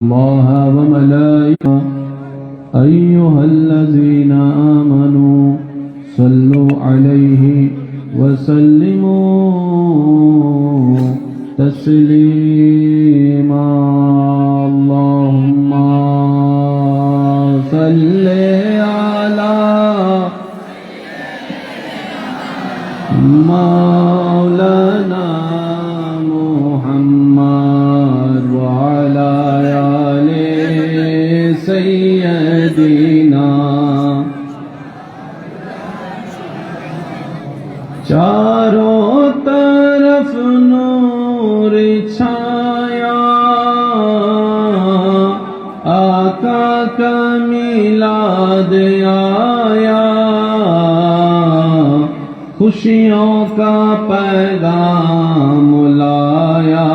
الله وملائكته أيها الذين آمنوا صلوا عليه وسلموا تسليما اللهم صل على مولانا محمد وعلى آل سيدنا चारों तरफ नूर छाया आका का मिलाद आया खुशियों का पैगाम लाया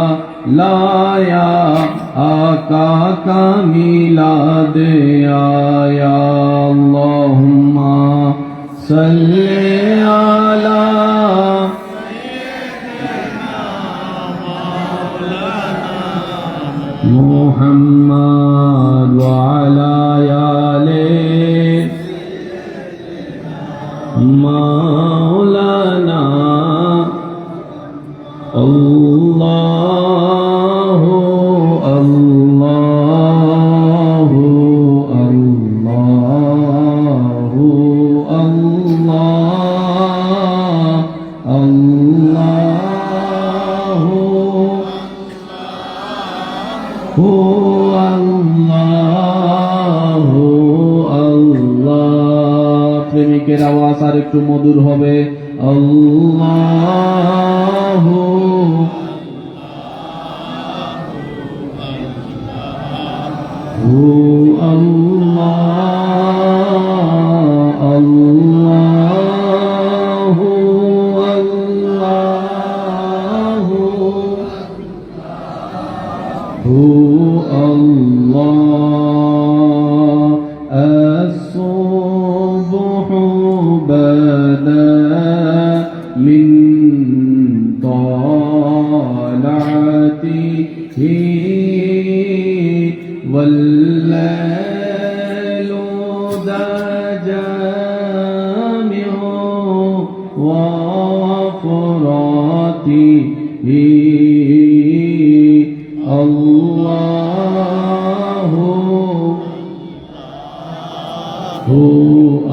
लाया आका का मिलाद आया अल्लाहुम्मा सल्ले अला मुहम्मद व अला आले मौलाना अल्लाहु अल्लाहु अल्लाहु अल्लाह अल्लाहु আল্লাহু আল্লাহ প্রেমিকের আওয়াজ আর একটু মধুর হবে আল্লাহু আল্লাহ আল্লাহু الله الصبح بدا من طلعته والليل دجامع وفراته Allahu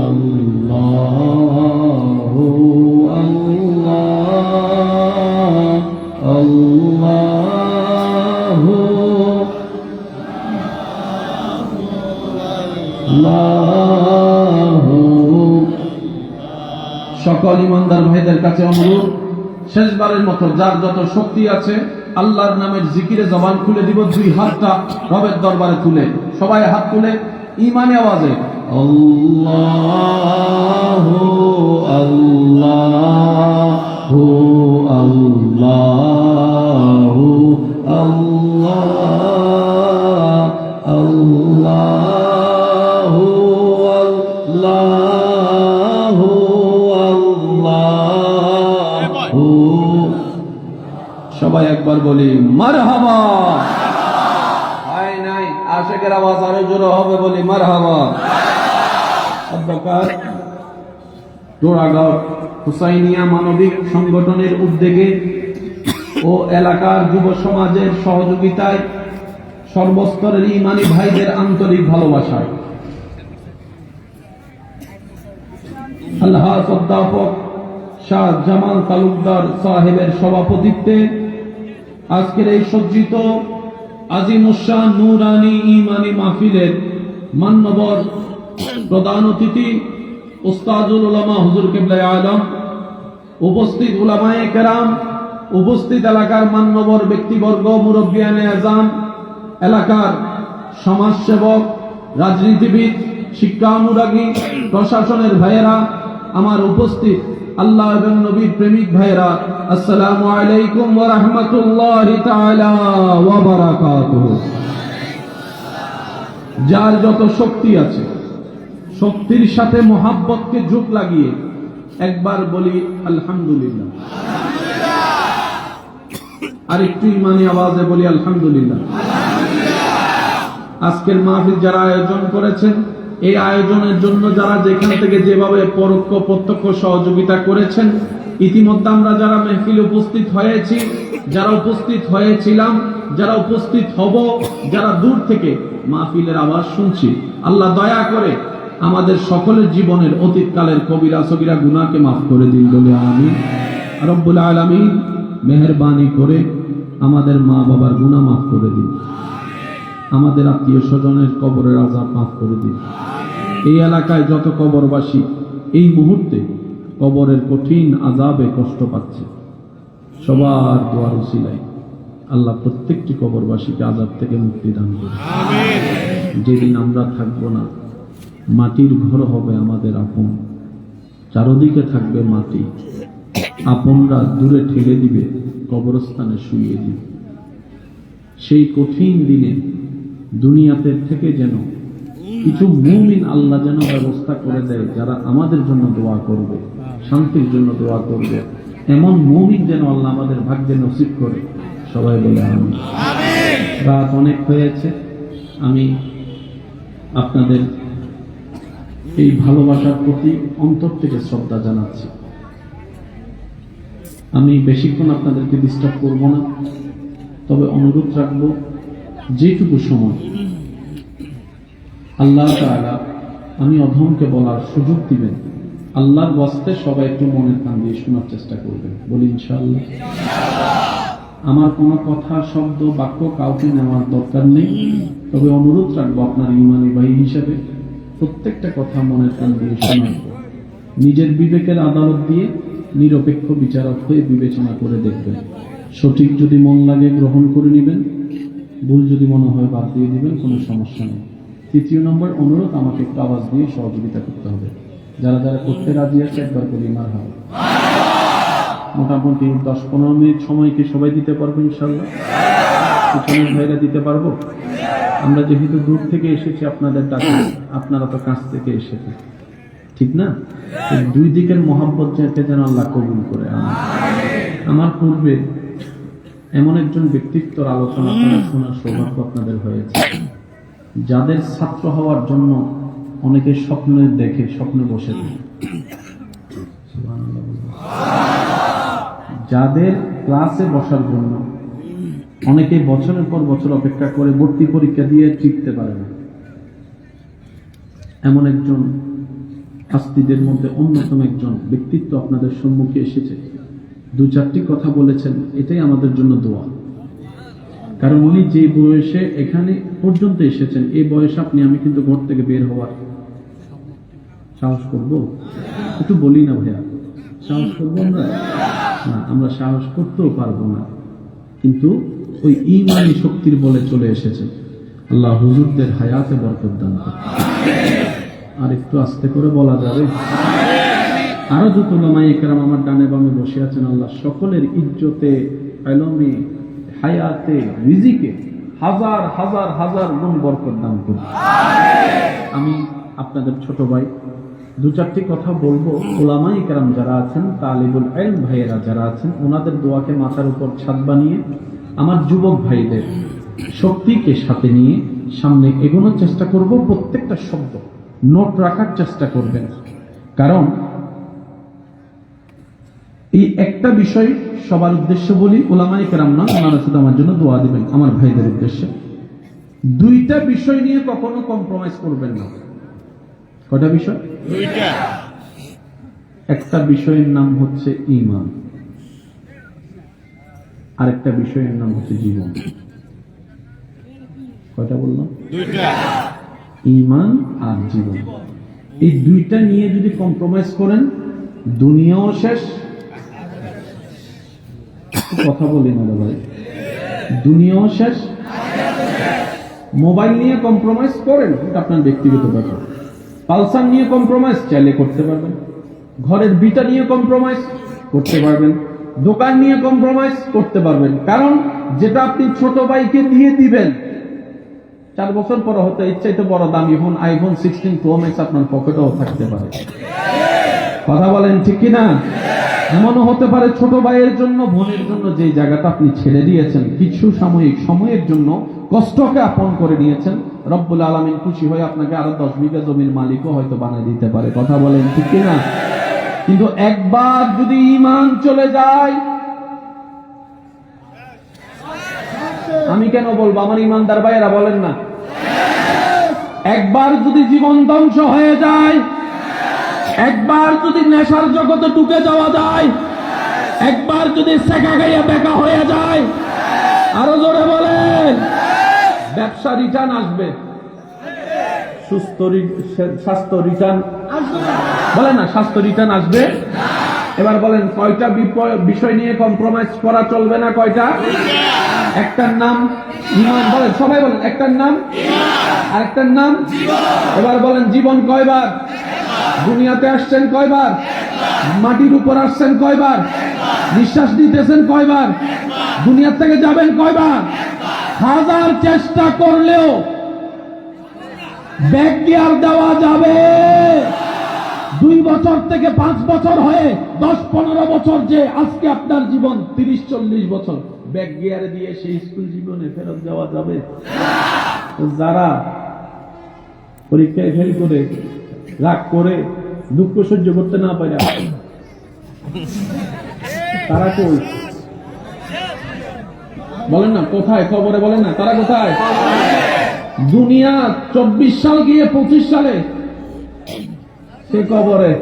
Allahu Allah Allahu Allahu সকল ইমানদার ভাইদের কাছে অনুরোধ শেষবারের মতো যার যত শক্তি আছে আল্লাহর নামের জিকিরে জবান খুলে দিব দুই হাতটা রবের দরবারে তুলে সবাই হাত তুলে ঈমানি আওয়াজে আল্লাহু আল্লাহু আল্লাহু আল্লাহ আল্লাহু আল্লাহু আল্লাহু সবাই একবার বলি মারহাবা আয় নাই আশিকের আওয়াজ আরো জোরে হবে বলি মারহাবা অধ্যকার জোড়াগাঁও হুসাইনিয়া মানবিক সংগঠনের উদ্যোগে ও এলাকার যুব সমাজের সহযোগিতায় সর্বস্তরের ঈমানি ভাইদের আন্তরিক ভালোবাসায় আল্লাহ অধ্যাপক শাহ জামাল তালুকদার সাহেবের সভাপতিত্বে আজকের এই সজ্জিত আজিমুশান নূরানী ঈমানী মাহফিলের মান্যবর প্রধান অতিথি উস্তাদুল উলামা হুজুর কিবলায়ে আলম, উপস্থিত উলামায়ে কেরাম, উপস্থিত এলাকার মান্যবর ব্যক্তিবর্গ, মুরব্বিয়ানে আযাম, এলাকার সমাজসেবক, রাজনীতিবিদ, শিক্ষা অনুরাগী, প্রশাসনের ভাইয়েরা, আমার উপস্থিত আল্লাহ এবং নবীর প্রেমিক ভাইয়েরা, আসসালামু আলাইকুম ওয়া রাহমাতুল্লাহি তাআলা ওয়া বারাকাতুহু। যার যত শক্তি আছে শক্তির সাথে মোহাব্বতকে যোগ লাগিয়ে একবার বলি আলহামদুলিল্লাহ। আর একটু ইমানি আওয়াজে বলি আলহামদুলিল্লাহ। আজকের মাহফিল যারা আয়োজন করেছেন, এই আয়োজনের জন্য যারা যেখান থেকে যেভাবে পরোক্ষ প্রত্যক্ষ সহযোগিতা করেছেন, ইতিমধ্যে আমরা যারা মাহফিলে উপস্থিত হয়েছি, যারা উপস্থিত হয়েছিলাম, যারা উপস্থিত হব, যারা দূর থেকে মাহফিলের আওয়াজ শুনছি, আল্লাহ দয়া করে আমাদের সকলের জীবনের অতীতকালের কবিরা সগীরা গুনাহকে মাফ করে দিন বলে আমিন। রব্বুল আলামিন মেহেরবানি করে আমাদের মা বাবার গুনাহ মাফ করে দিন, আমাদের আত্মীয় স্বজনের কবরের আযাব মাফ করে দিন। এই এলাকায় যত কবরবাসী এই মুহূর্তে কবরের কঠিন আযাবে কষ্ট পাচ্ছে, সবার দোয়ার উসিলায় আল্লাহ প্রত্যেকটি কবরবাসীকে আযাব থেকে মুক্তি দান করুন। যেদিন আমরা থাকবো না, মাটির ঘর হবে আমাদের আপন, চারদিকে থাকবে মাটি, আপনরা দূরে ঠেলে দিবে, কবরস্থানে শুইয়ে দিবে। সেই কঠিন দিনে দুনিয়াতে থেকে যেন কিছু মুমিন আল্লাহ যেন ব্যবস্থা করে দেয়, যারা আমাদের জন্য দোয়া করবে, শান্তির জন্য দোয়া করবে, এমন মুমিন যেন আল্লাহ আমাদের ভাগ্যে নসিব করে। সবাই বলে আমিন। রাত অনেক হয়েছে, আমি আপনাদের এই ভালোবাসার প্রতি অন্তর থেকে শ্রদ্ধা জানাচ্ছি। আমি বেশিক্ষণ আপনাদেরকে ডিস্টার্ব করব না, তবে অনুরোধ রাখবো যেটুকু সময় আল্লাহ তাআলা আমি অধমকে বলার সুযোগ দিবেন, আল্লাহর ওয়াস্তে সবাই একটু মনের কান দিয়ে শোনার চেষ্টা করবেন, বলি ইনশাআল্লাহ। আমার কোনো কথা, শব্দ, বাক্য কাউকে নেওয়ার দরকার নেই, তবে অনুরোধ রাখবো আপনার ইমানি ভাই হিসেবে প্রত্যেকটা কথা মনের কান দিয়ে শোনাবো। নিজের বিবেকের আদালত দিয়ে নিরপেক্ষ বিচারক হয়ে বিবেচনা করে দেখবেন। সঠিক যদি মন লাগে গ্রহণ করে নেবেন, ভুল যদি মনে হয় বাদ দিয়ে দিবেন, কোনো সমস্যা নেই। তৃতীয় নম্বর অনুরোধ, আমাকে একটু আওয়াজ দিয়ে সহযোগিতা করতে হবে। যারা যারা করতে রাজি আছে একবার বলি মারহাবা। মোটামুটি 10-15 মিনিট সময় কি সবাই দিতে পারবো ইনশাআল্লাহ? পিছনের ভাইরা দিতে পারবো? আমরা যেহেতু দূর থেকে এসেছি আপনাদের ডাকে, আপনারা তো কাছ থেকে এসেছেন, ঠিক না? দুই দিকের মহাব্বত যেন আল্লাহ কবুল করে। আমার পূর্বে এমন একজন ব্যক্তিত্বর আলোচনা শোনার সৌভাগ্য আপনাদের হয়েছে, যাদের ছাত্র হওয়ার জন্য অনেকে স্বপ্নে দেখে, স্বপ্নে বসে থাকে, যাদের ক্লাসে বসার জন্য অনেকে বছরের পর বছর অপেক্ষা করে ভর্তি পরীক্ষা দিয়ে টিকতে পারে না, এমন একজন হাস্তিদের মধ্যে অন্যতম একজন ব্যক্তিত্ব আপনাদের সম্মুখে এসেছে। 2-4টি কথা বলেছেন, এটাই আমাদের জন্য দোয়া। কারণ উনি যে বয়সে এখানে পর্যন্ত এসেছেন, এই বয়সে আপনি আমি কিন্তু ঘর থেকে বের হওয়ার সাহস করবো? একটু বলি না ভাইয়া, সাহস করবো আমরা? না, আমরা সাহস করতেও পারবো না, কিন্তু ওই ঈমানি শক্তির বলে চলে এসেছে। আল্লাহ হুজুরদের হায়াতে বরকত দান করুন। আর একটু আস্তে করে বলা যাবে? আরো যত উলামায়ে কেরাম আমার ডানে বামে বসে আছেন, আল্লাহ সকলের ইজ্জতে, ইলমে, হায়াতে, রিজিকে হাজার হাজার হাজার গুণ বরকত দান করুন। আমি আপনাদের ছোট ভাই 2-4টি কথা বলবো। উলামায়ে কেরাম যারা আছেন, তালিবুল ইলম ভাইয়েরা যারা আছেন, ওনাদের দোয়াকে মাথার উপর ছাদ বানিয়ে আমার যুবক ভাইদের শক্তিকে সাথে নিয়ে সামনে এগোনোর চেষ্টা করব। প্রত্যেকটা শব্দ নোট রাখার চেষ্টা করবেন, কারণ এই একটা বিষয় সবার উদ্দেশ্যে বলি, উলামায়ে কেরাম না, ওনারা শুধু আমার জন্য দোয়া দিবেন, আমার ভাইদের উদ্দেশ্যে। 2টা বিষয় নিয়ে কখনো কম্প্রোমাইজ করবেন না। কয়টা বিষয়? 2টা। একটা বিষয়ের নাম হচ্ছে ঈমান, আর একটা বিষয়ের নাম হচ্ছে জীবন। কয়টা বললাম? 2টা। ঈমান আর জীবন, এই 2টা নিয়ে যদি কম্প্রোমাইজ করেন, দুনিয়াও শেষ। কথা বলি না ভাই, দুনিয়াও শেষ। মোবাইল নিয়ে কম্প্রোমাইজ করেন, এটা আপনার ব্যক্তিগত ব্যাপার। পালসার নিয়ে কম্প্রোমাইজ চাইলে করতে পারবেন, ঘরের বিটা নিয়ে কম্প্রোমাইজ করতে পারবেন, দোকান নিয়ে কম্প্রোমাইজ করতে পারবেন। কারণ যেটা আপনি ছোট ভাইকে দিয়ে দিবেন, 4 বছর পর হতে ইচ্ছাইতে বড় দামি ফোন, আইফোন 16 প্রো ম্যাক্স আপনার পকেটেও থাকতে পারে। কথা বলেন ঠিক কিনা? এমনও হতে পারে ছোট ভাইয়ের জন্য, বোনের জন্য যে জায়গাটা আপনি ছেড়ে দিয়েছেন, কিছু সাময়িক সময়ের জন্য কষ্টকে আপন করে নিয়েছেন, রব্বুল আলামিন খুশি হয়ে আপনাকে আরো 10 বিঘা জমির মালিকও হয়তো বানাই দিতে পারে। কথা বলেন ঠিক কিনা? কিন্তু একবার যদি ঈমান চলে যায়, আমি কেন বলবো, আমার ঈমানদার ভাইয়েরা বলেন না, একবার যদি জীবন ধ্বংস হয়ে যায়, একবার যদি নেশার জগতে ঢুকে যাওয়া যায়, একবার যদি সেকা গাইয়া বেকা হয়ে যায়, আরো জোরে বলেন, ব্যবসা রিটার্ন আসবে, স্বাস্থ্য রিটার্ন বলেন না, স্বাস্থ্য রিটার্ন আসবে। এবার বলেন কয়টা বিষয় নিয়ে কম্প্রোমাইজ করা চলবে না? কয়টা? একটার নাম ঈমান। বলেন সবাই বলেন, একটার নাম, আরেকটার নাম। এবার বলেন জীবন কয়বার? দুনিয়াতে আসছেন কয়বার? মাটির উপর আসছেন কয়বার? নিঃশ্বাস নিতেছেন কয়বার? দুনিয়া থেকে যাবেন কয়বার? হাজার চেষ্টা করলেও ব্যাক গিয়ার দেওয়া যাবে। 2 বছর থেকে 5 বছর হয়ে 10-15 বছর, যে আজকে আপনার জীবন 30-40 বছর, ব্যাক গিয়ারে দিয়ে সেই স্কুল জীবনে ফেরত যাওয়া যাবে? যারা পরীক্ষায় ফেল করে, রাগ করে, দুঃখ সহ্য করতে না পারে, তারা কই? বলেন না কোথায়? খবরে বলেন না, তারা কোথায়? দুনিয়া 24 সাল গিয়ে 25 সালে সে কবরে।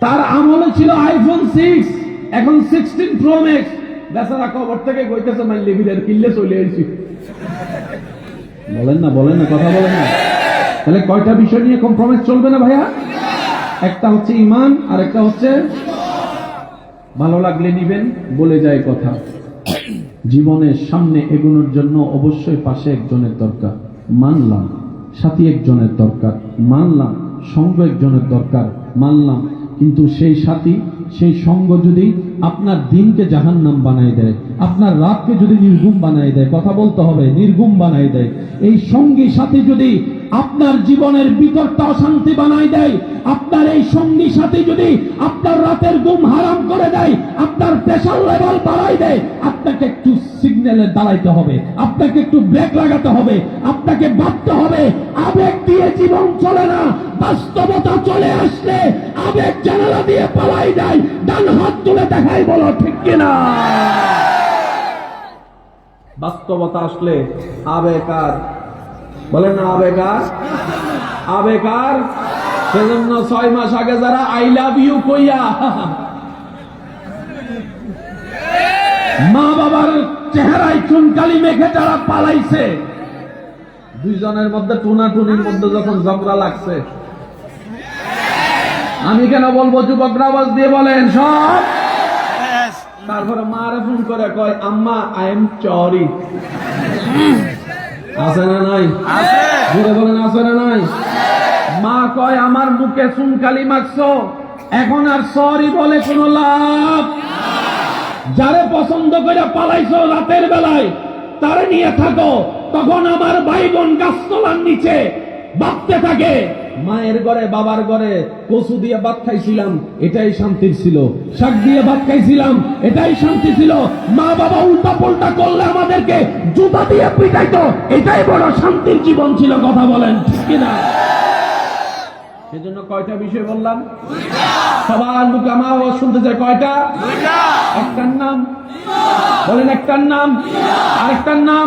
তার আমলে ছিল আইফোন 6, এখন 16 প্রো ম্যাক্স। বেচারা কবর থেকে কইতেছে মাইলে বিলের কিল্লে চলে এসেছি। বলেন না, বলেন না, কথা বলেন না। তাহলে কয়টা বিষয় নিয়ে কম্প্রোমাইজ চলবে না ভাইয়া? একটা হচ্ছে ঈমান, আর একটা হচ্ছে ভালো লাগলে নিবেন, বলে যায় কথা। জীবনের সামনে এগোনোর জন্য অবশ্যই পাশে একজনের দরকার, মানলাম। সাথী একজনের দরকার, মানলাম। সঙ্গ একজনের দরকার, মানলাম। কিন্তু সেই সাথী, সেই সঙ্গ যদি আপনার দিনকে জাহান্নাম বানায় দেয়, আপনার রাতকে যদি নির্ঘুম বানায় দেয়, কথা বলতে হবে, নির্ঘুম বানায় দেয়, এই সঙ্গী সাথী যদি আপনার জীবনের ভিতরটা অশান্তি বানায় দেয়, আপনার এই সঙ্গী সাথী যদি আপনার রাতের ঘুম হারাম করে দেয়, আপনার প্রেশার লেভেল বাড়ায় দেয়, আপনাকে একটু সিগন্যালে দাঁড়াইতে হবে, আপনাকে একটু ব্রেক লাগাতে হবে, আপনাকে ভাবতে হবে। আবেগ দিয়ে জীবন চলে না, বাস্তবতা চলে আসলে আবেগ জানালা দিয়ে পালাই যায়। ডান হাত তুলে দেখাই, বলো ঠিক কিনা? বাস্তবতা আসলে আবেগ আর, বলেন না, আবেগ আর, আবেগ আর। সেজন্য 6 মাস আগে যারা আই লাভ ইউ কইয়া মা বাবার চেহারায় চুনকালি মেখে যারা পালাইছে, দুইজনের মধ্যে টুনাটুনির মধ্যে যখন ঝগড়া লাগছে, আমি কেন বলবো, যুবকরা আওয়াজ দিয়ে বলেন সব। তারপরে মারে ফোন করে কয়, আম্মা আই এম সরি। আছে না নাই? জোরে বলেন, আছে না নাই? মা কয়, আমার মুখে চুনকালি মাখছো, এখন আর সরি বলে কোনো লাভ। যারে পছন্দ করে পালাইছো রাতের বেলায়, তারে নিয়ে থাকো। তখন আমার ভাই বোন গাছতলার নিচে ভাবতে থাকে, মায়ের ঘরে বাবার ঘরে কচু দিয়ে ভাত খাইছিলাম, এটাই শান্তির ছিল। শাক দিয়ে ভাত খাইছিলাম, এটাই শান্তি ছিল। মা বাবা উল্টা পাল্টা করলে আমাদেরকে জুতা দিয়ে পিটাইতো, এটাই বড় শান্তির জীবন ছিল। কথা বলেন ঠিক কিনা? সেজন্য কয়টা বিষয় বললাম? সবার মুখে আমার আওয়াজ শুনতে চাই, কয়টা? একটার নাম, বলেন একটার নাম, আরেকটার নাম।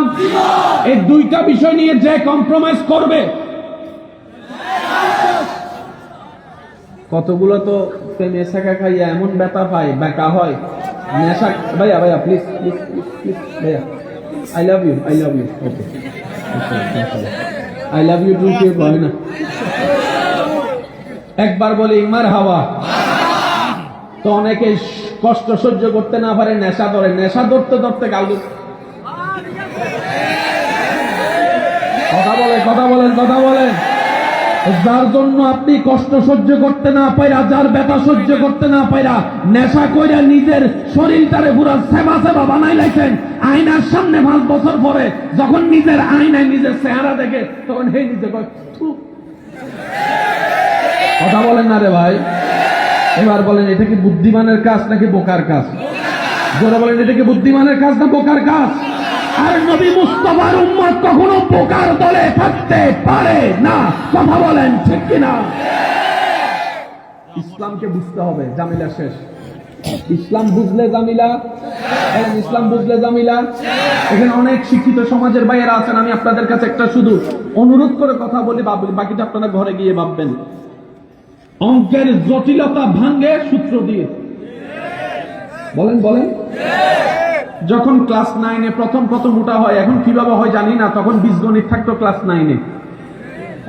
এই দুইটা বিষয় নিয়ে যে কম্প্রোমাইজ করবে, কতগুলো তো নেশা খাইয়া এমন ব্যথা পায়, বেকা হয়। নেশা, ভাইয়া ভাইয়া প্লিজ প্লিজ প্লিজ ভাইয়া, I love you, I love you, okay, I love you too, কেউ হয় না। একবার বলি মারহাবা, তো অনেকে কষ্ট সহ্য করতে না পারে, নেশা ধরে, নেশা ধরতে ধরতে গাল। কথা বলেন, কথা বলেন, কথা বলেন। যার জন্য আপনি কষ্ট সহ্য করতে না পাইরা, যার ব্যথা সহ্য করতে না পাইরা, নেশা কইরা নিজের শরীরটারে পুরো সেবা সেবা বানাই লাইছেন। আয়নার সামনে 5 বছর পরে যখন নিজের আয়নায় নিজের চেহারা দেখে, তখন হে নিজে কয় থু। কথা বলেন না রে ভাই। এবার বলেন, এটা কি বুদ্ধিমানের কাজ নাকি বোকার কাজ? জোরে বলেন, এটা কি বুদ্ধিমানের কাজ না বোকার কাজ? আর নবী মুস্তাফার উম্মত কখনো বোকার দলে থাকতে পারে না। কথা বলেন ঠিক কিনা? ইসলামকে বুঝতে হবে, জামিলা শেষ। ইসলাম বুঝলে জামিলা, ইসলাম বুঝলে জামিলা। এখানে অনেক শিক্ষিত সমাজের বাইরে আছেন, আমি আপনাদের কাছে একটা শুধু অনুরোধ করে কথা বলি, বাকিটা আপনারা ঘরে গিয়ে ভাববেন। অঙ্কের জটিলতা ভাঙ্গে সূত্র দিয়ে। বলেন বলেন। যখন ক্লাস 9-এ প্রথম ওটা হয়, এখন কিভাবে হয় জানি না, তখন বীজগণিত থাকতো ক্লাস 9-এ,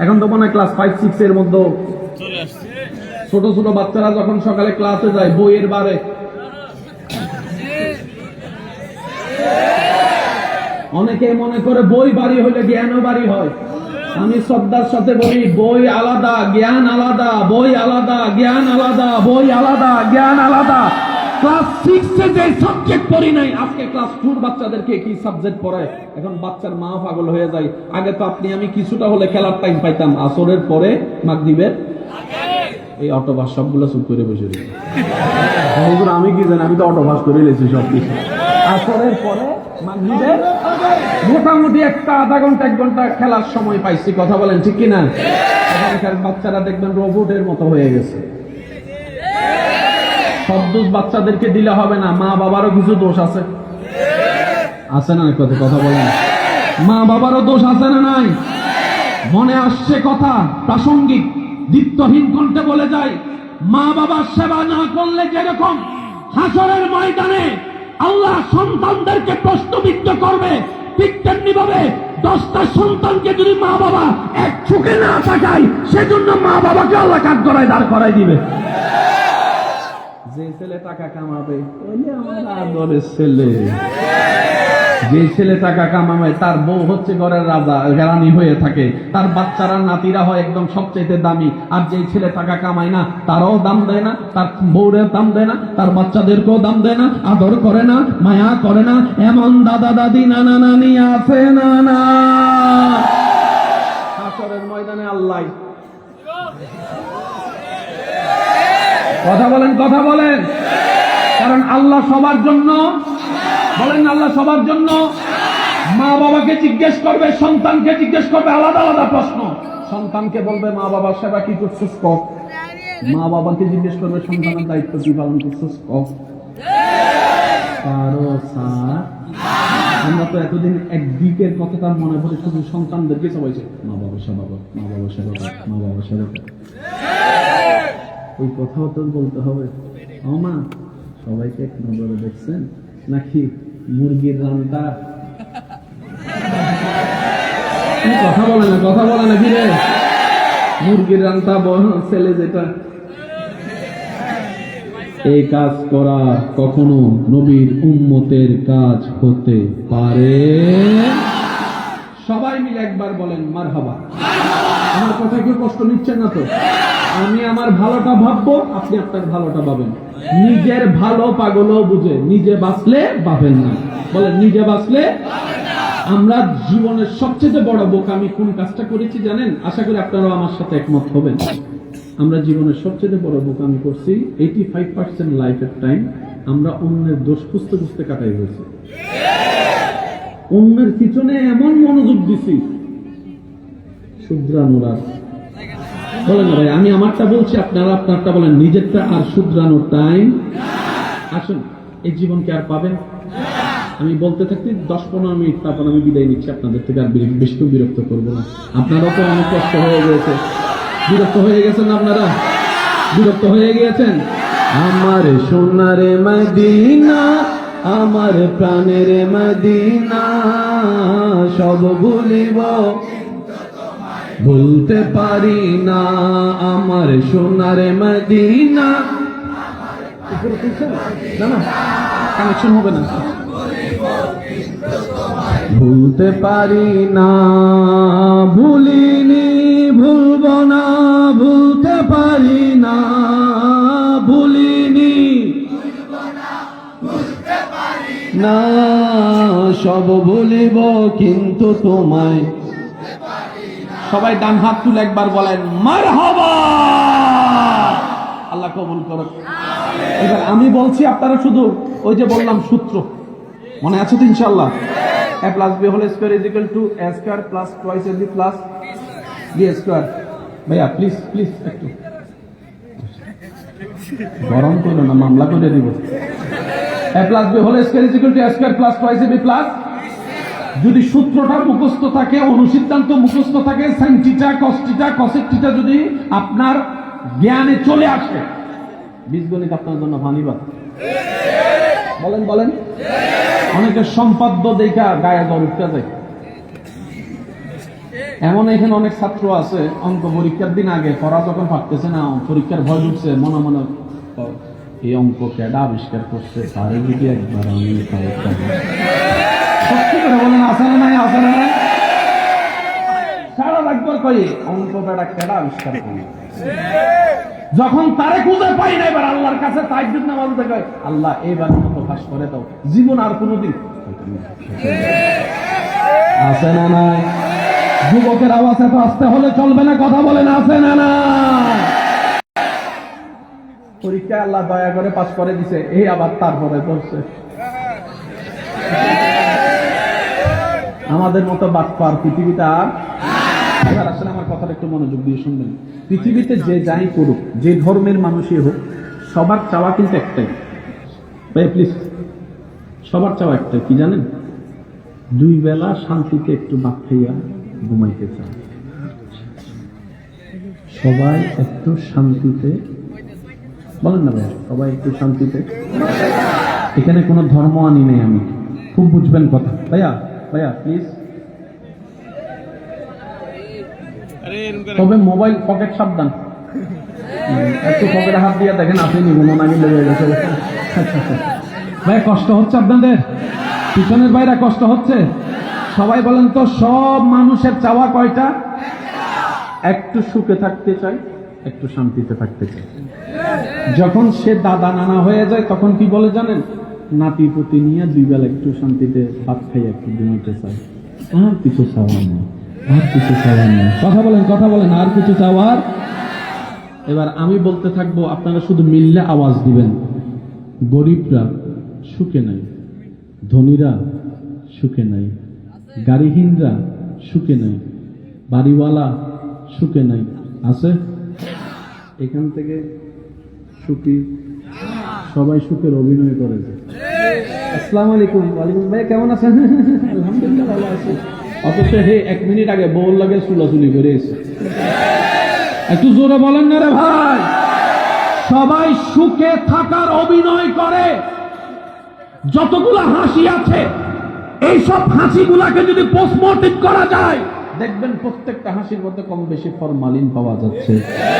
এখন তো মনে হয় ক্লাস 5-6 এর মধ্যে ছোট ছোট বাচ্চারা যখন সকালে ক্লাসে যায় বইয়ের বারে অনেকে মনে করে বই বাড়ি হলে জ্ঞানও বাড়ি হয়। আমি শ্রদ্ধার সাথে বলি, বই আলাদা, জ্ঞান আলাদা। বই আলাদা, জ্ঞান আলাদা। বই আলাদা, জ্ঞান আলাদা। ক্লাস 6-এ যে সাবজেক্ট পড়ি নাই, আজকে ক্লাস 2 বাচ্চাদেরকে কি সাবজেক্ট পড়ায়। এখন বাচ্চার মা পাগল হয়ে যায়। আগে তো আপনি আমি কিছুটা হলে খেলার টাইম পাইতাম, আসরের পরে মাগরিবের এই অটোবাস সবগুলো চুপ করে বসে রয়েছে। আমি কি জানি, আমি তো অটোবাস করে লেছি সবকিছু। আসরের পরে মাগরিবের মোটামুটি একটা আধা ঘন্টা 1 ঘন্টা খেলার সময় পাইছি। কথা বলেন ঠিক কিনা? এখানকার বাচ্চারা দেখবেন রোবটের মতো হয়ে গেছে। সব দোষ বাচ্চাদেরকে দিলে হবে না, মা বাবারও কিছু দোষ আছে, আছে না? কথা বলেন। মা বাবারও দোষ আছে না নাই? মনে আসছে কথা প্রাসঙ্গিক, দীপ্তহীন কণ্ঠে বলে যায়, মা বাবার সেবা না করলে যেরকম হাসরের ময়দানে আল্লাহ সন্তানদেরকে প্রশ্নবিদ্ধ করবে, ঠিক তেমনি ভাবে 10টা সন্তানকে যদি মা বাবা এক চোখে না তাকায়, সেজন্য মা বাবাকে আল্লাহ কাঠগড়ায় দাঁড় করাই দিবে। যে ছেলে টাকা কামাবে ওইলে আমার আদরের ছেলে। যে ছেলে টাকা কামাবে তার বউ হচ্ছে ঘরের রাজা, রানী হয়ে থাকে, তার বাচ্চারা নাতিরা হয় একদম সবচেয়ে দামি। আর যে ছেলে টাকা কামায় না, তারাও দাম দেয় না, তার বউরেও দাম দেয় না, তার বাচ্চাদেরকেও দাম দেয় না, আদর করে না, মায়া করে না। এমন দাদা দাদি নানা নানি আছে না? না, হাসরের ময়দানে আল্লাহ। কথা বলেন, কথা বলেন। কারণ আল্লাহ সবার জন্য, বলেন আল্লাহ সবার জন্য। মা বাবাকে জিজ্ঞেস করবে, সন্তানকে জিজ্ঞেস করবে, আলাদা আলাদা প্রশ্ন। সন্তানকে বলবে মা বাবার সেবা কি করছিস কর, মা বাবাকে জিজ্ঞেস করবে সন্তানের দায়িত্ব কি পালন করছিস কর। আমরা তো এতদিন একদিকের কথাটা মনে পড়ে শুধু সন্তানদেরকে সবাই মা বাবার সেবা কর, মা বাবার সেবা কর, মা বাবার সেবা কর। ওই কথাও তো বলতে হবে। মা সবাইকে এক নজরে দেখছেন নাকি মুরগির রান্না? কথা বলে না, কথা বলে না কি রে? মুরগির রান্না ছেলে যেটা, এই কাজ করা কখনো নবীর উম্মতের কাজ হতে পারে। সবাই মিলে একবার বলেন মারহাবা। আমার কথা কেউ কষ্ট নিচ্ছেন না তো? আমি আমার ভালোটা ভাববো, আপনি আপনার ভালোটা ভাবেন। নিজের ভালো পাগলও বুঝে, নিজে বাঁচলে ভাবেন না। বলেন নিজে বাঁচলে। আমরা জীবনের সবচেয়ে বড় বোকামি কোন কাজটা করেছি জানেন? আশা করি আপনারাও আমার সাথে একমত হবেন। আমরা জীবনের সবচেয়ে বড় বোকামি করছি, 85% লাইফের টাইম আমরা অন্যের দোষ খুঁজতে খুঁজতে কাটাই হয়েছে। অন্যের পিছনে এমন মনোযোগ দিছি, শুধরানোর আর বলেন না ভাই, আমি আমারটা বলছি, আপনারা আপনারটা বলেন। নিজেরটা আর শুধরানোর টাইম। আসুন, এই জীবনকে আর পাবেন? আমি বলতে থাকি 10-15 মিনিট, তারপর আমি বিদায় নিচ্ছি আপনাদের থেকে। আর বেশি বিরক্ত করবো না। আপনারাও তো অনেক কষ্ট হয়ে গেছে, বিরক্ত হয়ে গেছেন আপনারা, বিরক্ত হয়ে গিয়েছেন। আমার সোনারে মদিনা, আমার প্রাণের মদিনা, সব ভুলিব ভুলতে পারি না। আমার সোনারে মদিনা, না না কানেকশন হবে না, ভুলতে পারি না, ভুলিনি ভুলব না, ভুলতে পারি না, ভুলিনি না, সব ভুলিব কিন্তু তোমায়। সবাই ডান হাত তুলে একবার বলেন মারহাবা। আল্লাহ কবুল করুক। এবার আমি বলছি, আপনারা শুধু ওই যে বললাম সূত্র মনে আছে তো ইনশাআল্লাহ? a plus b whole square is equal to a square plus twice ab plus b square. ভাইয়া প্লিজ প্লিজ একটু গরম করো না, মামলা করে দিব। a plus b whole square is equal to a square plus twice ab plus, যদি সূত্রটা মুখস্থ থাকে, অনুসিদ্ধান্ত মুখস্থ থাকে, sin theta cos theta cosec theta যদি আপনার জ্ঞানে চলে আসে, বীজগণিত আপনার জন্য ফানিবাদ। বলেন বলেন। অনেকের সম্পাদ্য দেখা গায়ে জ্বর উঠতে যায়। এমন এখানে অনেক ছাত্র আছে, অঙ্ক পরীক্ষার দিন আগে পড়া যখন পারতেছে না, পরীক্ষার ভয় ঢুকছে, মনে মনে এই অঙ্ক কেডা আবিষ্কার করছে, তারে যদি একবার আমি সত্যি করে বলেন, আছে না নাই, আছে না নাই, সারা একবার কই অঙ্ক কেডা আবিষ্কার করে। যখন তারে খুঁজে পাই না, এবার আল্লাহর কাছে তাহাজ্জুদ নামাজ দেখায়, আল্লাহ এইবার মতো ফাঁস করে দাও, জীবন আর কোনোদিন। আছে না নাই? যুবকের আওয়াজ এত আসতে হলে চলবে না, কথা বলেন, আছে না না? পরীক্ষায় আল্লাহ দয়া করে পাস করে দিছে, এই আবার তারপরে করছে। আমাদের মতো বাটপার পৃথিবীতে আর। এবার আসলে আমার কথাটা একটু মনোযোগ দিয়ে শুনবেন। পৃথিবীতে যে যাই করুক, যে ধর্মের মানুষই হোক, সবার চাওয়া কিন্তু একটাই। ভাই প্লিজ, সবার চাওয়া একটাই, কি জানেন? দুই বেলা শান্তিতে একটু ভাত খাইয়া ঘুমাইতে চায়। সবাই একটু শান্তিতে, বলেন না ভাইয়া, সবাই একটু শান্তিতে। এখানে কোনো ধর্ম আনি নেই আমি, খুব বুঝবেন কথা। ভাইয়া ভাইয়া প্লিজ। তবে মোবাইল পকেট সাবধান, একটু পকেটে হাত দিয়ে দেখেন আপনি কোনো নাকি লেগে গেছে। ভাই কষ্ট হচ্ছে আপনাদের? পিছনের বাইরে কষ্ট হচ্ছে? সবাই বলেন তো, সব মানুষের চাওয়া কয়টা? একটু সুখে থাকতে চাই, একটু শান্তিতে থাকতে চাই। যখন সে দাদা নানা হয়ে যায়, তখন কি বলে জানেন? নাতি পুতি নিয়ে দুই বেলা একটু শান্তিতে ভাত খাই, একটু ঘুমাইতে চাই, আর কিছু চাওয়ার নেই, আর কিছু চাওয়ার নেই। কথা বলেন, কথা বলেন, আর কিছু চাওয়ার। এবার আমি বলতে থাকবো, আপনারা শুধু মিললে আওয়াজ দিবেন। গরিবরা সুখে নাই, ধনীরা সুখে নাই, গাড়িহীনরা সুখে নাই, বাড়িওয়ালা সুখে নাই। আছে এখান থেকে সুখী সবাই সুখের অভিনয় করেছে। আসসালামু আলাইকুম। ওয়ালাইকুম। ভাই কেমন আছেন? আলহামদুলিল্লাহ ভালো আছি। অথচ হে 1 মিনিট আগে বউর লাগে চুলাচুলি করে এসে। একটু জোরে বলেন না রে ভাই। সবাই সুখে থাকার অভিনয় করে। যতগুলো হাসি আছে, এইসব হাসিগুলাকে যদি পোস্টমর্টেম করা যায়, দেখবেন প্রত্যেকটা হাসির মধ্যে কম বেশি ফরমালিন পাওয়া যাচ্ছে,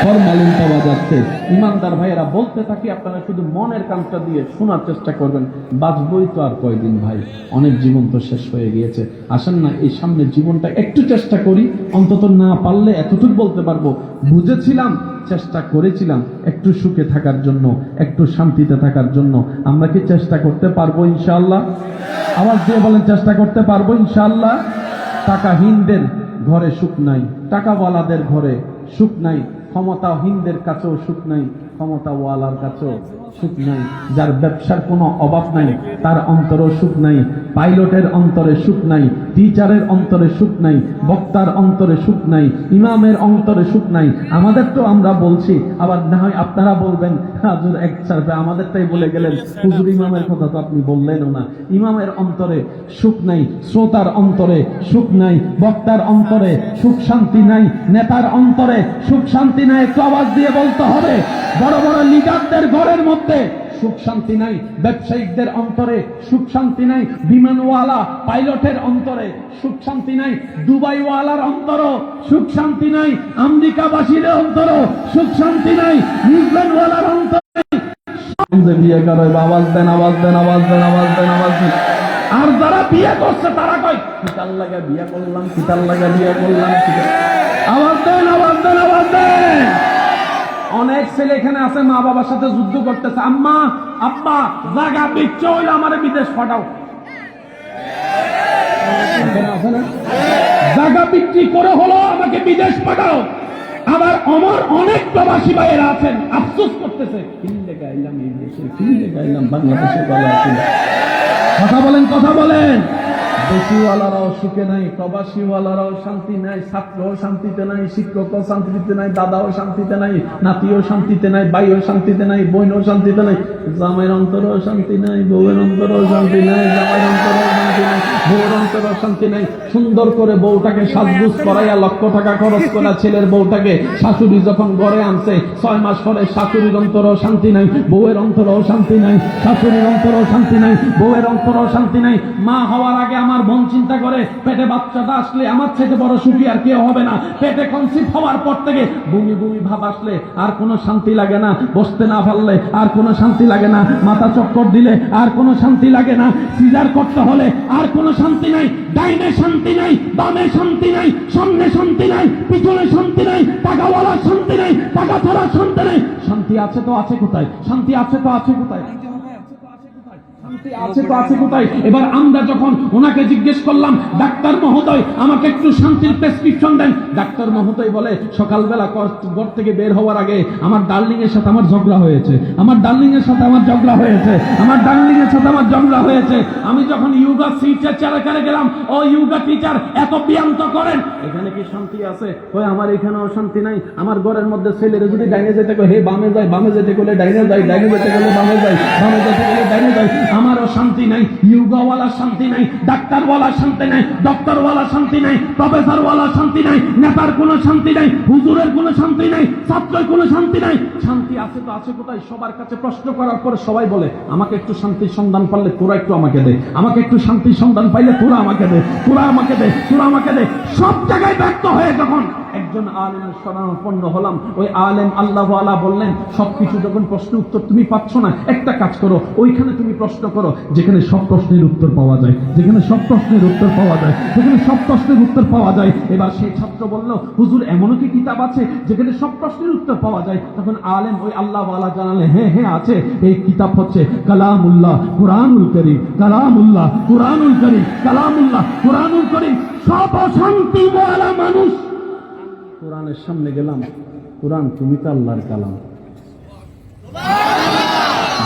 ফরমালিন পাওয়া যাচ্ছে। ইমানদার ভাইয়েরা বলতে থাকি, আপনারা শুধু মনের কানটা দিয়ে শোনার চেষ্টা করবেন। বাঁচবই তো আর কয়দিন ভাই, অনেক জীবন তো শেষ হয়ে গিয়েছে। আসেন না এই সামনের জীবনটা একটু চেষ্টা করি, অন্তত না পারলে এতটুকু বলতে পারবো, বুঝেছিলাম, চেষ্টা করেছিলাম একটু সুখে থাকার জন্য, একটু শান্তিতে থাকার জন্য। আমরা কি চেষ্টা করতে পারবো ইনশাআল্লাহ? আওয়াজ দিয়ে বলেন, চেষ্টা করতে পারবো ইনশাআল্লাহ। টাকাহীনদের ঘরে সুখ নাই, টাকাওয়ালাদের ঘরে সুখ নাই, ক্ষমতাহীনদের কাছেও সুখ নাই, ক্ষমতাওয়ালার কাছেও সুখ নাই। যার ব্যবসার কোনো অভাব নাই, তার অন্তরে সুখ নাই। পাইলটের অন্তরে সুখ নাই, টিচারের অন্তরে সুখ নাই, বক্তার অন্তরে সুখ নাই, ইমামের অন্তরে সুখ নাই। আমাদের তো আমরা বলছি, আবার না হয় আপনারা বলবেন হুজুর এক সার্ভে আমাদেরটাই বলে গেলেন। হুজুর ইমামের কথা তো আপনি বললেনও না। ইমামের অন্তরে সুখ নাই, শ্রোতার অন্তরে সুখ নাই, বক্তার অন্তরে সুখ শান্তি নাই, নেতার অন্তরে সুখ শান্তি নাই। একটু আওয়াজ দিয়ে বলতে হবে। বড় বড় লিডারদের ঘরের মধ্যে সুখ শান্তি নাই, ব্যবসায়িকদের অন্তরে সুখ শান্তি নাই, বিমানওয়ালা পাইলটের অন্তরে সুখ শান্তি নাই, দুবাইওয়ালার অন্তরও সুখ শান্তি নাই, আমেরিকাবাসীর অন্তরও সুখ শান্তি নাই, নিউজিল্যান্ডওয়ালার অন্তরে। বিয়ে করে আওয়াজ দেন, আওয়াজ দেন, আওয়াজ দেন, আওয়াজ দেন, আওয়াজ দেন। আর যারা বিয়ে করছে তারা কয়, কিতার লাগা বিয়ে করলাম, কিতার লাগা বিয়ে করলাম। আওয়াজ দেন, আওয়াজ দেন, আওয়াজ দেন। অনেক ছেলে এখানে আছে, মা বাবার সাথে যুদ্ধ করতেছে, আম্মা আব্বা জায়গা বিচ্ছ হইলে আমার বিদেশ পাঠাও। জায়গা বিক্রি করে হলো আমাকে বিদেশ পাঠাও। আবার আমার অনেক প্রবাসী ভাইয়েরা আছেন, আফসোস করতেছে, কিনলে গাইলাম এই দেশে, কিনলে গাইলাম বাংলাদেশে। কথা বলেন, কথা বলেন। দেশিওয়ালারাও সুখে নাই, প্রবাসীওয়ালারাও শান্তি নাই, ছাত্রও শান্তিতে নাই, শিক্ষকও শান্তিতে নাই, দাদাও শান্তিতে নাই, নাতিও শান্তিতে নাই, ভাইও শান্তিতে নাই, বোনও শান্তিতে নাই, জামাইয়ের অন্তরেও শান্তি নাই, বউয়ের অন্তরেও শান্তি নাই, জামাইয়ের অন্তরেও শান্তি নাই, বউয়ের অন্তরেও শান্তি নাই। সুন্দর করে বউটাকে সাজগুজ করাইয়া লক্ষ টাকা খরচ করা ছেলের বউটাকে শাশুড়ি যখন ঘরে আনছে 6 মাস পরে শাশুড়ির অন্তরেও শান্তি নাই, বউয়ের অন্তরেও শান্তি নাই, শাশুড়ির অন্তরেও শান্তি নাই, বউয়ের অন্তরেও শান্তি নাই। মা হওয়ার আগে আমার বোন চিন্তা করে পেটে বাচ্চাটা আসলে আমার থেকে বড় সুখী আর কেউ হবে না। পেটে কনসিভ হওয়ার পর থেকে বমি বমি ভাব আসলে আর কোনো শান্তি লাগে না, বসতে না পারলে আর কোনো শান্তি লাগে না, মাথা চক্কর দিলে আর কোনো শান্তি লাগে না, সিজার করতে হলে আর কোনো শান্তি নাই। ডাইনে শান্তি নাই, বামে শান্তি নাই, সামনে শান্তি নাই, পিছনে শান্তি নাই, টাকাওয়ালার শান্তি নাই, টাকা ছাড়ার শান্তি নাই। শান্তি আছে তো আছে কোথায়? শান্তি আছে তো আছে কোথায়? এবার আমরা যখন ওনাকে জিজ্ঞেস করলাম, ডাক্তার মহোদয় আমাকে একটু শান্তির প্রেসক্রিপশন দেন, ডাক্তার মহোদয় বলে সকালবেলা ঘর থেকে বের হওয়ার আগে আমার ডার্লিং এর সাথে আমার ঝগড়া হয়েছে, আমার ডার্লিং এর সাথে আমার ঝগড়া হয়েছে, আমার ডার্লিং এর সাথে আমার ঝগড়া হয়েছে। আমি যখন ইয়োগা টিচার চেয়ারে গেলাম, ও ইয়োগা টিচার এত ব্যায়াম তো করেন, এখানে কি শান্তি আছে? ওই আমার এখানেও শান্তি নাই। আমার ঘরের মধ্যে ছেলেরা যদি ডাইনে যেতে হে বামে যায়, বামে যেতে গেলে ডাইনে যায়, ডাইনে যেতে গেলে বামে যায়, বামে যেতে গেলে ডাইনে যায়। আমারও শান্তি নাই, ইয়োগাওয়ালা শান্তি নাই, ডাক্তারওয়ালা শান্তি নাই, ডক্টরওয়ালা শান্তি নাই, প্রফেসরওয়ালা শান্তি নাই, নেতার কোনো শান্তি নাই, হুজুরের কোনো শান্তি নাই, ছাত্রের কোনো শান্তি নাই। শান্তি আছে তো আছে কোথায়? সবার কাছে প্রশ্ন করার পরে সবাই বলে আমাকে একটু শান্তির সন্ধান পাইলে তোরা একটু আমাকে দে, আমাকে একটু শান্তির সন্ধান পাইলে তোরা আমাকে দে, তোরা আমাকে দে, তোরা আমাকে দে। সব জায়গায় ব্যর্থ হয়ে যখন একজন আলেমের শরণাপন্ন হলাম, ওই আলেম আল্লাহওয়ালা বললেন সবকিছু যখন প্রশ্ন উত্তর তুমি পাচ্ছ না, একটা কাজ করো, ওইখানে তুমি প্রশ্ন করো যেখানে সব প্রশ্নের উত্তর পাওয়া যায়, যেখানে সব প্রশ্নের উত্তর পাওয়া যায়, যেখানে সব প্রশ্নের উত্তর পাওয়া যায়। এবার সেই ছাত্র বলল, হুজুর এমনও কি কিতাব আছে যেখানে সব প্রশ্নের উত্তর পাওয়া যায়? তখন আলেম ওই আল্লাহওয়ালা জানালে, হ্যাঁ হ্যাঁ আছে, এই কিতাব হচ্ছে কালামুল্লাহ কুরআনুল কারীম, কালামুল্লাহ কুরআনুল কারীম, কালামুল্লাহ কুরআনুল কারীম। সব অশান্তিওয়ালা মানুষ কোরআনের সামনে গেলাম, কোরআন তুমি তো আল্লাহর কালাম,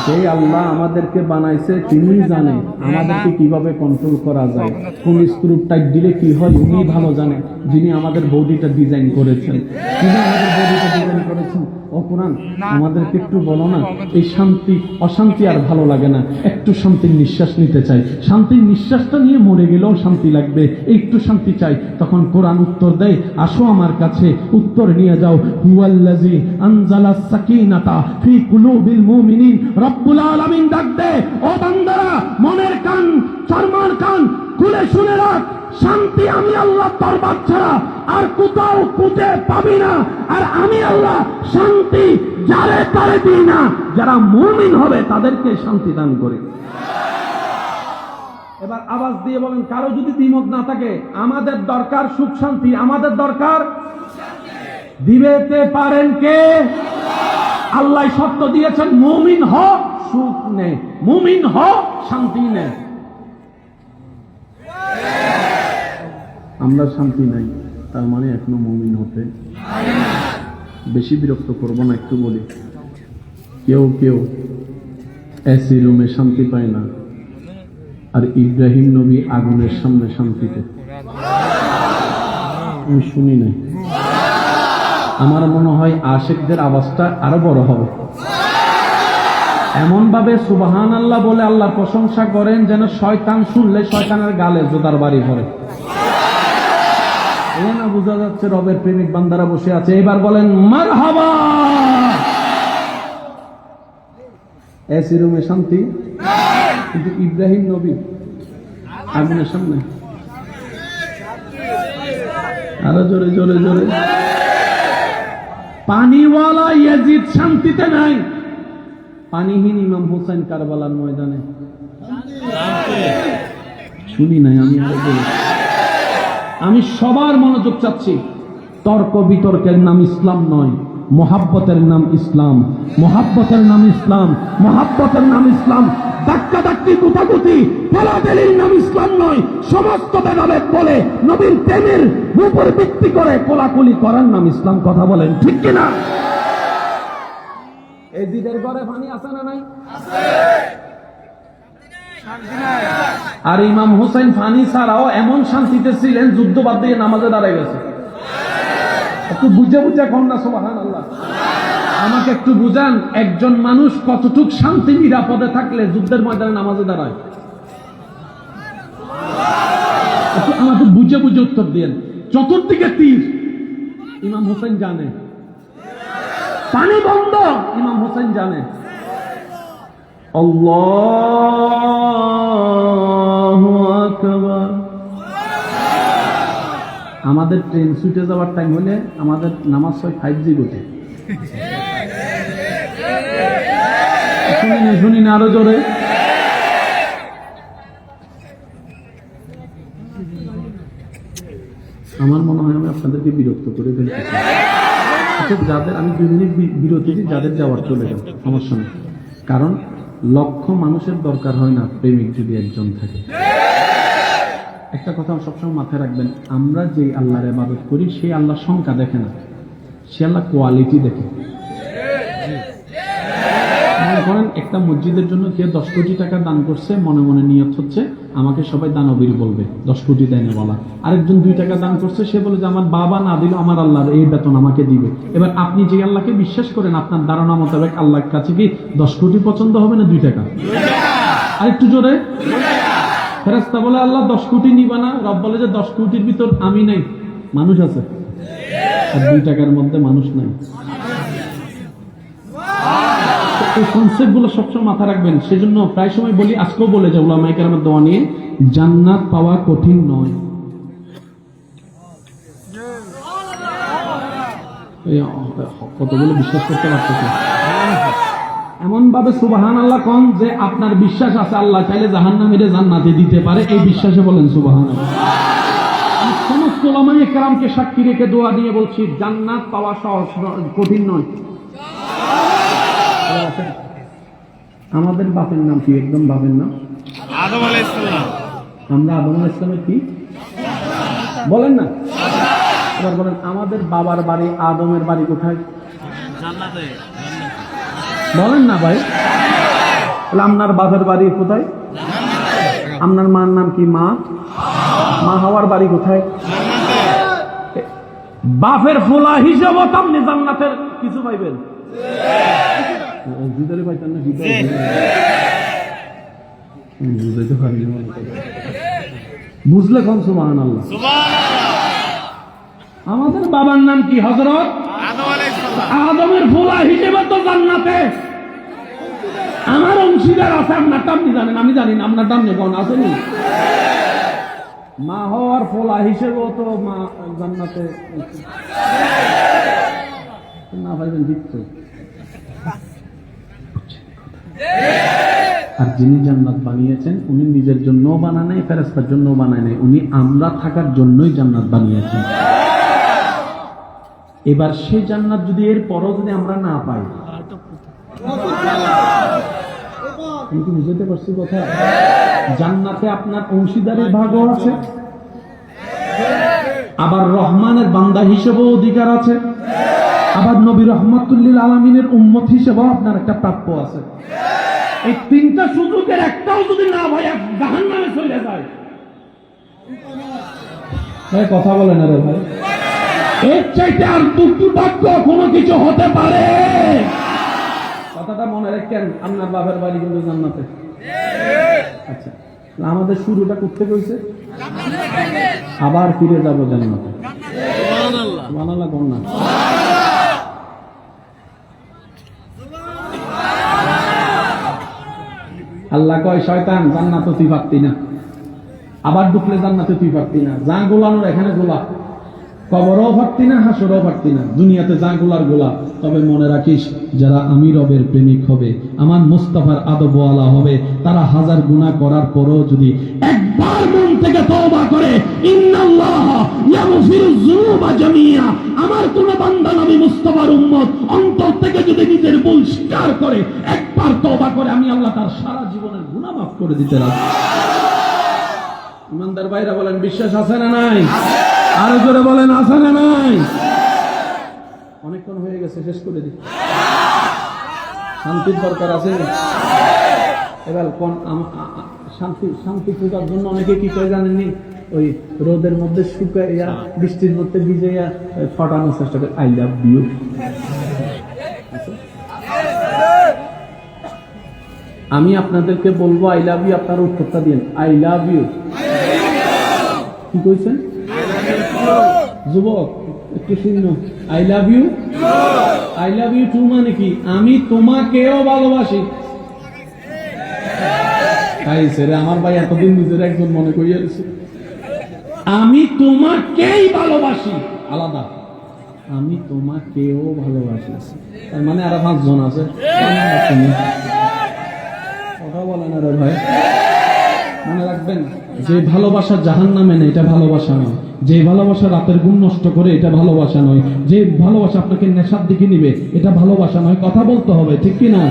যে আল্লাহ আমাদেরকে বানাইছে তিনি জানে আমাদেরকে কিভাবে কন্ট্রোল করা যায়, কোন স্ক্রু টাইট দিলে কি হয় উনি ভালো জানে, যিনি আমাদের বডিটা ডিজাইন করেছেন, তিনি আমাদের বডিটা ডিজাইন করেছেন। ও কোরআন আমাদেরকে একটু বলো না, এই শান্তি অশান্তি আর ভালো লাগে না, একটু শান্তির নিঃশ্বাস নিতে চাই, শান্তির নিঃশ্বাসটা নিয়ে মরে গেলেও শান্তি লাগবে, একটু শান্তি চাই। তখন কোরআন উত্তর দেয়, আসো আমার কাছে, উত্তর নিয়ে যাও। হুয়াল্লাযী আনজালাস সাকিনাতা ফি কুলুবিল মুমিনিন। রব্বুল আলামিন ডাক দে, ও বান্দারা মনের কান, চর্মার কান খুলে শুনে রাখ, শান্তি আমি আল্লাহ দরবার ছাড়া আর কোথাও খুঁজে পাবি না। আর আমি আল্লাহ শান্তি যারে তারে দিই না, যারা মুমিন হবে তাদেরকে শান্তি দান করে। এবার আওয়াজ দিয়ে বলেন, কারো যদি দ্বিমত না থাকে, আমাদের দরকার সুখ শান্তি, আমাদের দরকার দিবেতে পারেন কে? আল্লাহ সত্য দিয়েছেন, মুমিন হ সুখ নে, মুমিন হ শান্তি নে। আমরা শান্তি নাই, তার মানে এখনো মুমিন হতে। বেশি বিরক্ত করব না, একটু বলি, কেউ কেউ এসি রুমে শান্তি পায় না, আর ইব্রাহিম নবী আগুনের সামনে শান্তিতে। আমি শুনি নাই, আমার মনে হয় আশিকদের আওয়াজটা আরো বড় হবে, এমন ভাবে সুবহানাল্লাহ বলে আল্লাহর প্রশংসা করেন যেন শয়তান শুনলে শয়তানের গালে জোতার বাড়ি পড়ে। না বোঝা যাচ্ছে রবের প্রেমিক বান্দারা বসে আছে। এবার বলেন মারহাবা। এসি রুমে শান্তি, কিন্তু ইব্রাহিম নবী আগুনের সামনে। আরো জোরে জোরে জোরে। পানিওয়ালা ইয়াজিদ শান্তিতে নাই, পানিহীন ইমাম হোসেন কারবালার ময়দানে। শুনি নাই আমি, আরো বলি, আমি সবার মনোযোগ চাচ্ছি। তর্ক বিতর্কের নাম ইসলাম নয়, মোহাব্বতের নাম ইসলাম, মোহাব্বতের নাম ইসলাম, মোহাব্বতের নাম ইসলাম। ধাক্কা ধাক্কি কুটাকুটি ফেলাফেলির নাম ইসলাম নয়। সমস্ত ভেদাভেদ বলে নবীর প্রেমের উপর ভিত্তি করে কোলাকুলি করার নাম ইসলাম। কথা বলেন ঠিক কিনা? এজিদের ঘরে পানি আছে না নাই? আর ইমাম হুসাইন ফানি ছাড়াও এমন শান্তিতে ছিলেন, যুদ্ধ বাদ দিয়ে নামাজে দাঁড়ায় গেছে। একটু বুঝে বুঝে কোন না সুবহানাল্লাহ। আমাকে একটু বুঝান, একজন মানুষ কতটুক শান্তি নিরাপদে থাকলে যুদ্ধের ময়দানে নামাজে দাঁড়ায়? আমাকে বুঝে বুঝে উত্তর দিয়েন। চতুর্দিকে তীর, ইমাম হোসেন জানে। পানি বন্ধ, ইমাম হোসেন জানে। আল্লাহু আকবার। আমাদের ট্রেন ছুটে যাওয়ার টাইম হলে আমাদের নামাজ হয় 5G গোটে। শুনি না আরো জোরে। আমার মনে হয় আমি আপনাদেরকে বিরক্ত করে ফেলতেছি। যাদের আমি 2 মিনিট বিরতি দিই, যাদের যাওয়ার চলে যান, সমস্যা নেই। কারণ লক্ষ মানুষের দরকার হয় না প্রেমিক যদি একজন থাকে। একটা কথা সবসময় মাথায় রাখবেন, আমরা যে আল্লাহর ইবাদত করি সেই আল্লাহ সংখ্যা দেখে না, সে আল্লাহ কোয়ালিটি দেখে। করেন একটা মসজিদের জন্য কেউ 10 কোটি টাকা দান করছে, মনে মনে নিয়ত হচ্ছে আমাকে সবাই দানবীর বলবে, 10 কোটি দেয় না বলা। আরেকজন 2 টাকা দান করছে, সে বলে যে আমার বাবা না দিল আমার আল্লাহর এই বেতন আমাকে দিবে। এবার আপনি যে আল্লাহকে বিশ্বাস করেন, আপনার ধারণা মোতাবেক আল্লাহর কাছে কি 10 কোটি পছন্দ হবে না 2 টাকা? আরেকটু জোরে। ফেরেশতা বলে আল্লাহ 10 কোটি নিবা না? রব বলে যে 10 কোটির ভিতর আমি নাই, মানুষ আছে, আর 2 টাকার মধ্যে মানুষ নাই। এই কনসেপ্ট গুলো সবসময় মাথা রাখবেন। সেজন্য প্রায় সময় বলি, আজকেও বলে যাবো উলামায়ে কেরামের দোয়া নিয়ে, জান্নাত পাওয়া কঠিন নয়। কতগুলো বিশ্বাস করতে পারতেছে এমন ভাবে সুবহানাল্লাহ কোন যে আপনার বিশ্বাস আছে আল্লাহ চাইলে জাহান্নামীরে জান্নাতে দিতে পারে, এই বিশ্বাসে বলেন সুবহানাল্লাহ। সমস্ত উলামায়ে কেরামকে সাক্ষী রেখে দোয়া দিয়ে বলছি, জান্নাত পাওয়া সহজ, কঠিন নয়। আমাদের বাপের নাম কি? একদম বাপের নাম আদম আলাইহিস সালাম। আমরা আদম আলাইহিস সালামের কি বলেন না? এবার বলেন, আমাদের বাবার বাড়ি আদমের বাড়ি কোথায়? জান্নাতে। বলেন না ভাই। আপনার বাপের বাড়ি কোথায়? আপনার মার নাম কি? মা। মা হওয়ার বাড়ি কোথায়? বাপের ফোলা হিসাব আপনি জান্নাতের কিছু পাইবেন। বুঝলে কোন সুবহানাল্লাহ। আমাদের বাবার নাম কি? হযরত আদমের ফোলা হিসেবে তো জান্নাতে। আমার অংশীদার আছে, আপনার নাম জানেন, আমি জানি না, আপনার নাম কোন আসেনি? মা হওয়ার ফোলা হিসেবেও তো মা জান্নাতে না পাইবেন দিচ্ছে। আর যিনি জান্নাত বানিয়েছেন উনি নিজের জন্য বানান নাই, ফেরেশতার জন্য বানায় নাই, উনি আমরা থাকার জন্যই জান্নাত বানিয়েছেন। এবার সেই জান্নাত যদি এর পরও যদি আমরা না পাই, আমি কি বুঝতে পারছি কথা? জান্নাতে আপনার অংশীদারের ভাগও আছে, আবার রহমানের বান্দা হিসেবেও অধিকার আছে, আবার নবী রাহমাতুল লিল আলামিনের উম্মত হিসেবেও আপনার একটা প্রাপ্য আছে। এই 3টা সুযোগের একটাও যদি না হয়, জাহান্নামে চলে যায়। কথা বলেন না রে ভাই, এর চাইতে আর দুর্ভাগ্য কোনো কিছু হতে পারে? কথাটা মনে রাখেন, আপনার বাবার বাড়ি কিন্তু জান্নাতে। আচ্ছা, আমাদের শুরুটা করতে কইছে, আবার ফিরে যাব জান্নাতে। সুবহানাল্লাহ কোন না? আল্লাহ কয়, শয়তান জান্নাতে তুই পারতি না, আবার ঢুকলে জান্নাতে তুই পারতি না, যা গোলানোর এখানে গোলা, কবরও পারতি না, হাসরও পারতি না, দুনিয়াতে যা গোলার গোলা। তবে মনে রাখিস, যারা আমি রবের প্রেমিক হবে, আমার মুস্তাফার আদবওয়ালা হবে, তারা 1000 গুনাহ করার পরও যদি একবার মন থেকে তওবা করে, ইন্নাল্লাহ ইয়াগফিরুয যুনুবা জামিআ, আমার কোন বান্দা নবী মুস্তাফার উম্মত অন্তর থেকে যদি নিজের ভুল স্বীকার করে, একবার তওবা করে, আমি আল্লাহ তার সারা জীবনের গুনাহ মাফ করে দিতে রাজি। ইমানদার ভাইরা বলেন, বিশ্বাস আছে না নাই? আরো জোরে বলেন, আছে না নাই? অনেকক্ষণ হয়ে গেছে, শেষ করে দিই। শান্তির দরকার আছে না? এবার কোন শান্তি শান্তি খোঁজার জন্য অনেকে কি করে জানেননি, ওই রোদের মধ্যে শুকাইয়া বৃষ্টির মধ্যে ভিজাইয়া ফটানোর চেষ্টা করে আই লাভ ইউ। আমি আপনাদেরকে বলবো আই লাভ ইউ, আপনারা উত্তরটা দিন আই লাভ ইউ। কি কইছেন যুবক? একটু শুনো, I love you. I love you too মানে কি? আমি তোমাকেও ভালোবাসি। আমার ভাই এতদিন নিজের একজন মনে করিয়েছে, আমি তোমাকেই ভালোবাসি আলাদা, আমি তোমাকেও ভালোবাসি। তার মানে আরো 5 জন আছে, কথা বলেন আরে ভাই। মনে রাখবেন, যে ভালোবাসা জাহান্নামে নেই এটা ভালোবাসা নয়, যে ভালোবাসা রাতের ঘুম নষ্ট করে এটা ভালোবাসা নয়, যে ভালোবাসা আপনাকে নেশার দিকে নিবে এটা ভালোবাসা নয়। কথা বলতে হবে, ঠিক কি না?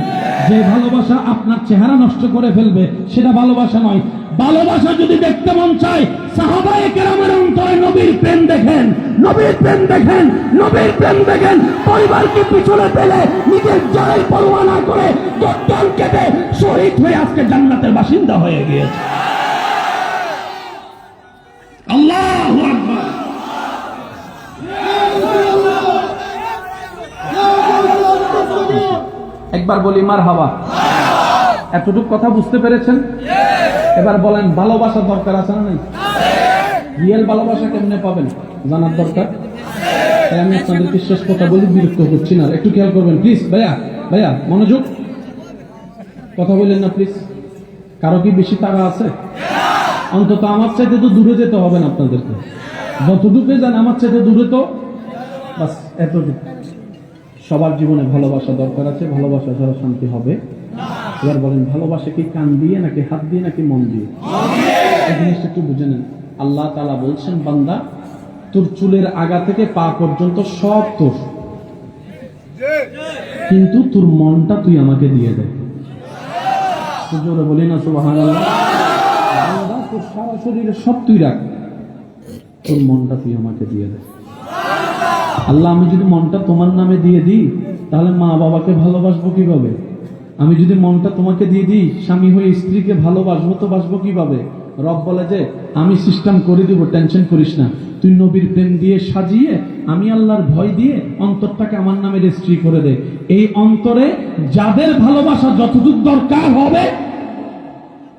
যে ভালোবাসা আপনার চেহারা নষ্ট করে ফেলবে সেটা ভালোবাসা নয়। ভালোবাসা যদি দেখতে মন চায়, সাহাবায়ে কেরামের অন্তরে নবীর প্রেম দেখেন, নবীর প্রেম দেখেন, নবীর প্রেম দেখেন। পরিবারকে পিছনে ফেলে নিজের জায় পরোয়া না করে দোকান কেটে শহীদ হয়ে আজকে জান্নাতের বাসিন্দা হয়ে গিয়েছে। আল্লাহু আকবার। একবার বলি মারহাবা। এতটুকু কথা বুঝতে পেরেছেন? এবার বলেন, ভালোবাসা দরকার আছে না নাই? রিয়েল ভালোবাসা কেমনে পাবেন জানার দরকার। তাই আমি আপনাদেরকে শেষ কথা বলি, বিরক্ত করছি না, একটু খেয়াল করবেন প্লিজ। ভাইয়া ভাইয়া মনোযোগ, কথা বললেন না প্লিজ। কারো কি বেশি টাকা আছে? অন্তত আমার চাইতে তো দূরে যেতে হবে না আপনাদেরকে, যতটুকু যান আমার চাইতে দূরে, তো বাস এতটুকু। সবার জীবনে ভালোবাসা দরকার আছে, ভালোবাসা ছাড়া শান্তি হবে। এবার বলেন, ভালোবাসা কি কান দিয়ে নাকি হাত দিয়ে নাকি মন দিয়ে? এই জিনিসটা একটু বুঝে নেন। আল্লাহ তাআলা বলছেন, বান্দা তোর চুলের আগা থেকে পা পর্যন্ত সব তোর, কিন্তু তোর মনটা তুই আমাকে দিয়ে দে। জোরে বলি না সুবহানাল্লাহ। তোর সারা শরীরে সব তুই রাখ, তোর মনটা তুই আমাকে দিয়ে দে। আল্লাহ, আমি যদি মনটা তোমার নামে দিয়ে দিই তাহলে মা বাবাকে ভালোবাসবো কিভাবে? আমি যদি মনটা তোমাকে দিয়ে দিই, স্বামী হয়ে স্ত্রীকে ভালোবাসবো তো বাসবো কিভাবে? রব বলে যে আমি সিস্টেম করে দিব, টেনশন করিস না। তুই নবীর প্রেম দিয়ে সাজিয়ে, আমি আল্লাহর ভয় দিয়ে অন্তরটাকে আমার নামে রেজিস্ট্রি করে দে। এই অন্তরে যাদের ভালোবাসা যতটুকু দরকার হবে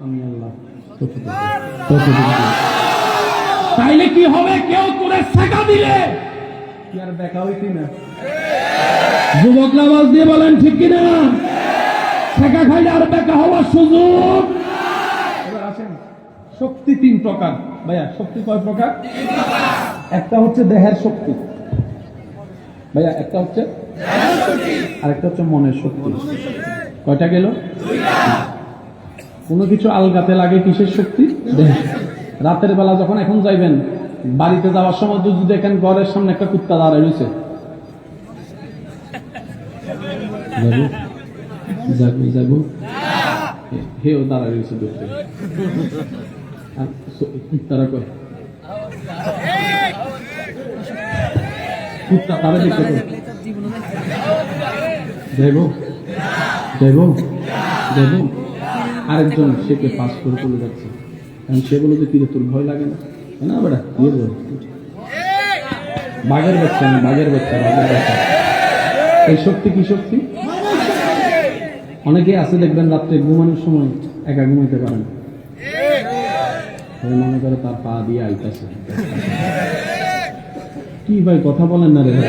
আমি আল্লাহ তাইলে কি হবে? কেউ করে শেখা দিলে কি আর দেখা হইতি না? যুবকরা আওয়াজ দিয়ে বলেন ঠিক কিনা? শেখা খাইলে আর দেখা হওয়ার সুযোগ। এবার আসেন, শক্তি 3 প্রকার। ভাইয়া শক্তি কয় প্রকার? একটা হচ্ছে দেহের শক্তি, ভাইয়া একটা হচ্ছে আরেকটা হচ্ছে মনের শক্তি। কয়টা গেল? কোনো কিছু আলগাতে লাগে কিসের শক্তি? দেহের। রাতের বেলা যখন এখন যাইবেন, বাড়িতে যাওয়ার সময় যদি দেখেন ঘরের সামনে একটা কুত্তা দাঁড়ায় রয়েছে, যাবো যাবো হেও দাঁড়ায় রয়েছে দেখতে, আর কুত্তারা কয় কুত্তা তারা দেখতে যাইবো যাইবো যাইবো। আরেকজন সেকে পাস করে চলে যাচ্ছে, কারণ সে বলে যে কিরে তোর ভয় লাগে না? না বেটা ইয়ে বল, বাঘের বাচ্চা না, বাঘের বাচ্চা, বাঘের বাচ্চা। এই শক্তি কি শক্তি? অনেকে আছে দেখবেন রাত্রে ঘুমানোর সময় একা ঘুমাইতে পারেন, মনে করে তার পা দিয়ে আইতাছে। কি ভাই কথা বলেন না রে ভাই?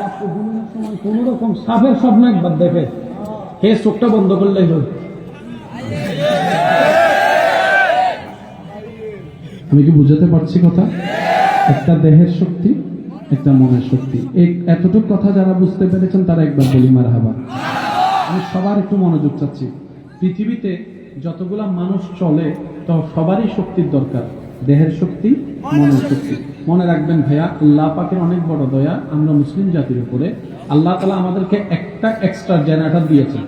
রাত্রে ঘুমানোর সময় কোন রকম সাপের স্বপ্ন একবার দেখে, হে চোখটা বন্ধ করলেই হয়। আমি কি বুঝাতে পারছি কথা? একটা দেহের শক্তি, একটা মনের শক্তি। এতটুকু কথা যারা বুঝতে পেরেছেন তারা একবার বলি মারহাবা। আমি সবার একটু মনোযোগ চাচ্ছি। পৃথিবীতে যতগুলা মানুষ চলে তো সবারই শক্তির দরকার, দেহের শক্তি, মনের শক্তি। মনে রাখবেন ভাইয়া, আল্লাহ পাকের অনেক বড় দয়া আমরা মুসলিম জাতির উপরে। আল্লাহ তাআলা আমাদেরকে একটা এক্সট্রা জেনারেটর দিয়েছেন।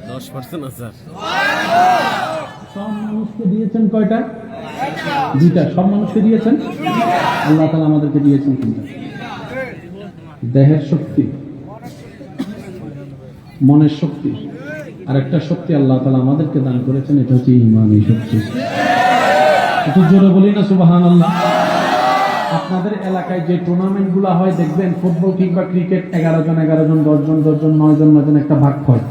10% আছে। সব মানুষকে দিয়েছেন কয়টা? 2টা। সব মানুষকে দিয়েছেন? আল্লাহ তাআলা আমাদেরকে দিয়েছেন 3টা। দেহের শক্তি, মনের শক্তি, আর একটা শক্তি আল্লাহ তাআলা আমাদেরকে দান করেছেন, এটা হচ্ছে ঈমানী শক্তি। একটু জোরে বলি না সুবহানাল্লাহ। আপনাদের এলাকায় যে টুর্নামেন্ট গুলো হয় দেখবেন, ফুটবল কিংবা ক্রিকেট, 11 জন 10 জন 9 জন একটা ভাগ হয়।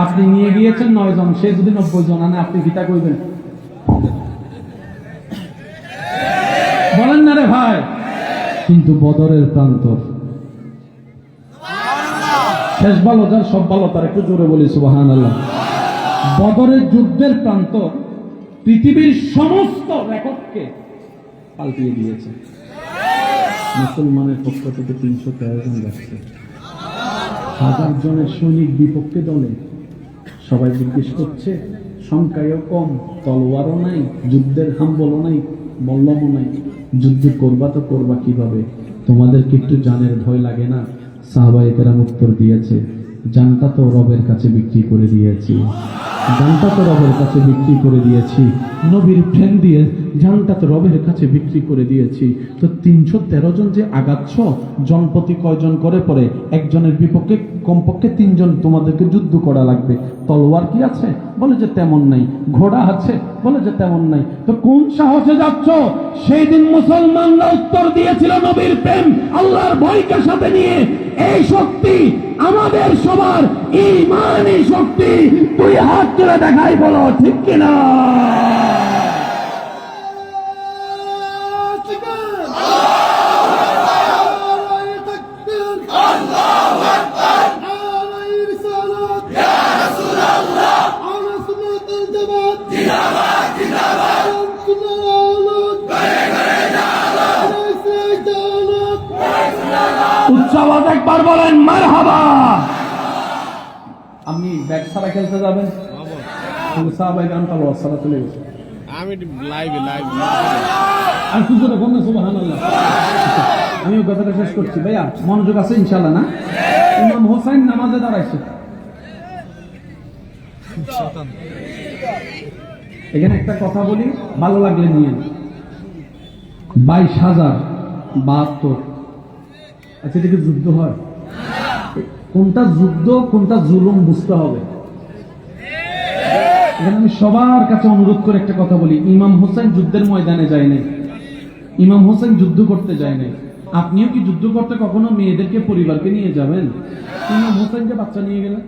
আপনি নিয়ে গিয়েছেন 9 জন, সে যদি 90 জন আনে, আপনি কিতা কইবেন? বলেন না রে ভাই। কিন্তু বদরের প্রান্তর, শেষ ভালো যার সব ভালো তার, একটু জোরে বলি সুবহানাল্লাহ। বদরের যুদ্ধের প্রান্ত পৃথিবীর সমস্ত রেকর্ডকে পাল্টিয়ে দিয়েছে। মুসলমানের পক্ষ থেকে 313 জন যাচ্ছে, 1000 জনের সৈনিক বিপক্ষে দলে। সবাই জিজ্ঞেস করছে, সংখ্যায়ও কম, তলোয়ারও নাই, যুদ্ধের হাম্বলও নাই, মল্লমও নাই, যুদ্ধ করবা তো করবা কিভাবে? তোমাদেরকে একটু জানের ভয় লাগে না? সাহাবায়ে কেরাম উত্তর দিয়েছে, জানটা তো রবের কাছে বিক্রি করে দিয়েছি, জানটা তো রবের কাছে বিক্রি করে দিয়েছি, নবীর প্রেম দিয়ে জানটা তো রবের কাছে বিক্রি করে দিয়েছি। তো 313 জন যে আগাচ্ছ, জনপ্রতি কয়জন করে পড়ে? একজনের বিপক্ষে কমপক্ষে 3 জন তোমাদেরকে যুদ্ধ করা লাগবে। তলোয়ার কি আছে? বলে যে তেমন নাই। ঘোড়া আছে? বলে যে তেমন নাই। তো কোন সাহসে যাচ্ছ? সেই দিন মুসলমানরা উত্তর দিয়েছিল, নবীর প্রেম আল্লাহর ভয়কে সাথে নিয়ে। এই শক্তি আমাদের সবার ঈমানী শক্তি। তুই হাত তুলে দেখাই, বলো ঠিক কিনা? উচ্চ আওয়াজ একবার বলেন মারহাবা। আপনি ব্যাট ছাড়া খেলতে যাবেন? সাহাবায়ে কেরাম তালোয়ার ছাড়া চলে গেছে। আমি লাইভ আর কিছু দেখুন না সুবহানাল্লাহ। আমি ওই কথাটা শেষ করছি। ভাইয়া মনোযোগ আছে ইনশাআল্লাহ না? ইমাম হোসেন নামাজে দাঁড়াইছে। এখানে একটা কথা বলি, ভালো লাগলে নিয়ে। 22,072। আচ্ছা, এদিকে যুদ্ধ হয়, কোনটা যুদ্ধ কোনটা জুলুম বুঝতে হবে। এখানে আমি সবার কাছে অনুরোধ করে একটা কথা বলি, ইমাম হোসেন যুদ্ধের ময়দানে যায় নাই, ইমাম হোসেন যুদ্ধ করতে যায় নাই। আপনিও কি যুদ্ধ করতে কখনো মেয়েদেরকে, পরিবারকে নিয়ে যাবেন? ইমাম হোসেন যে বাচ্চা নিয়ে গেলেন।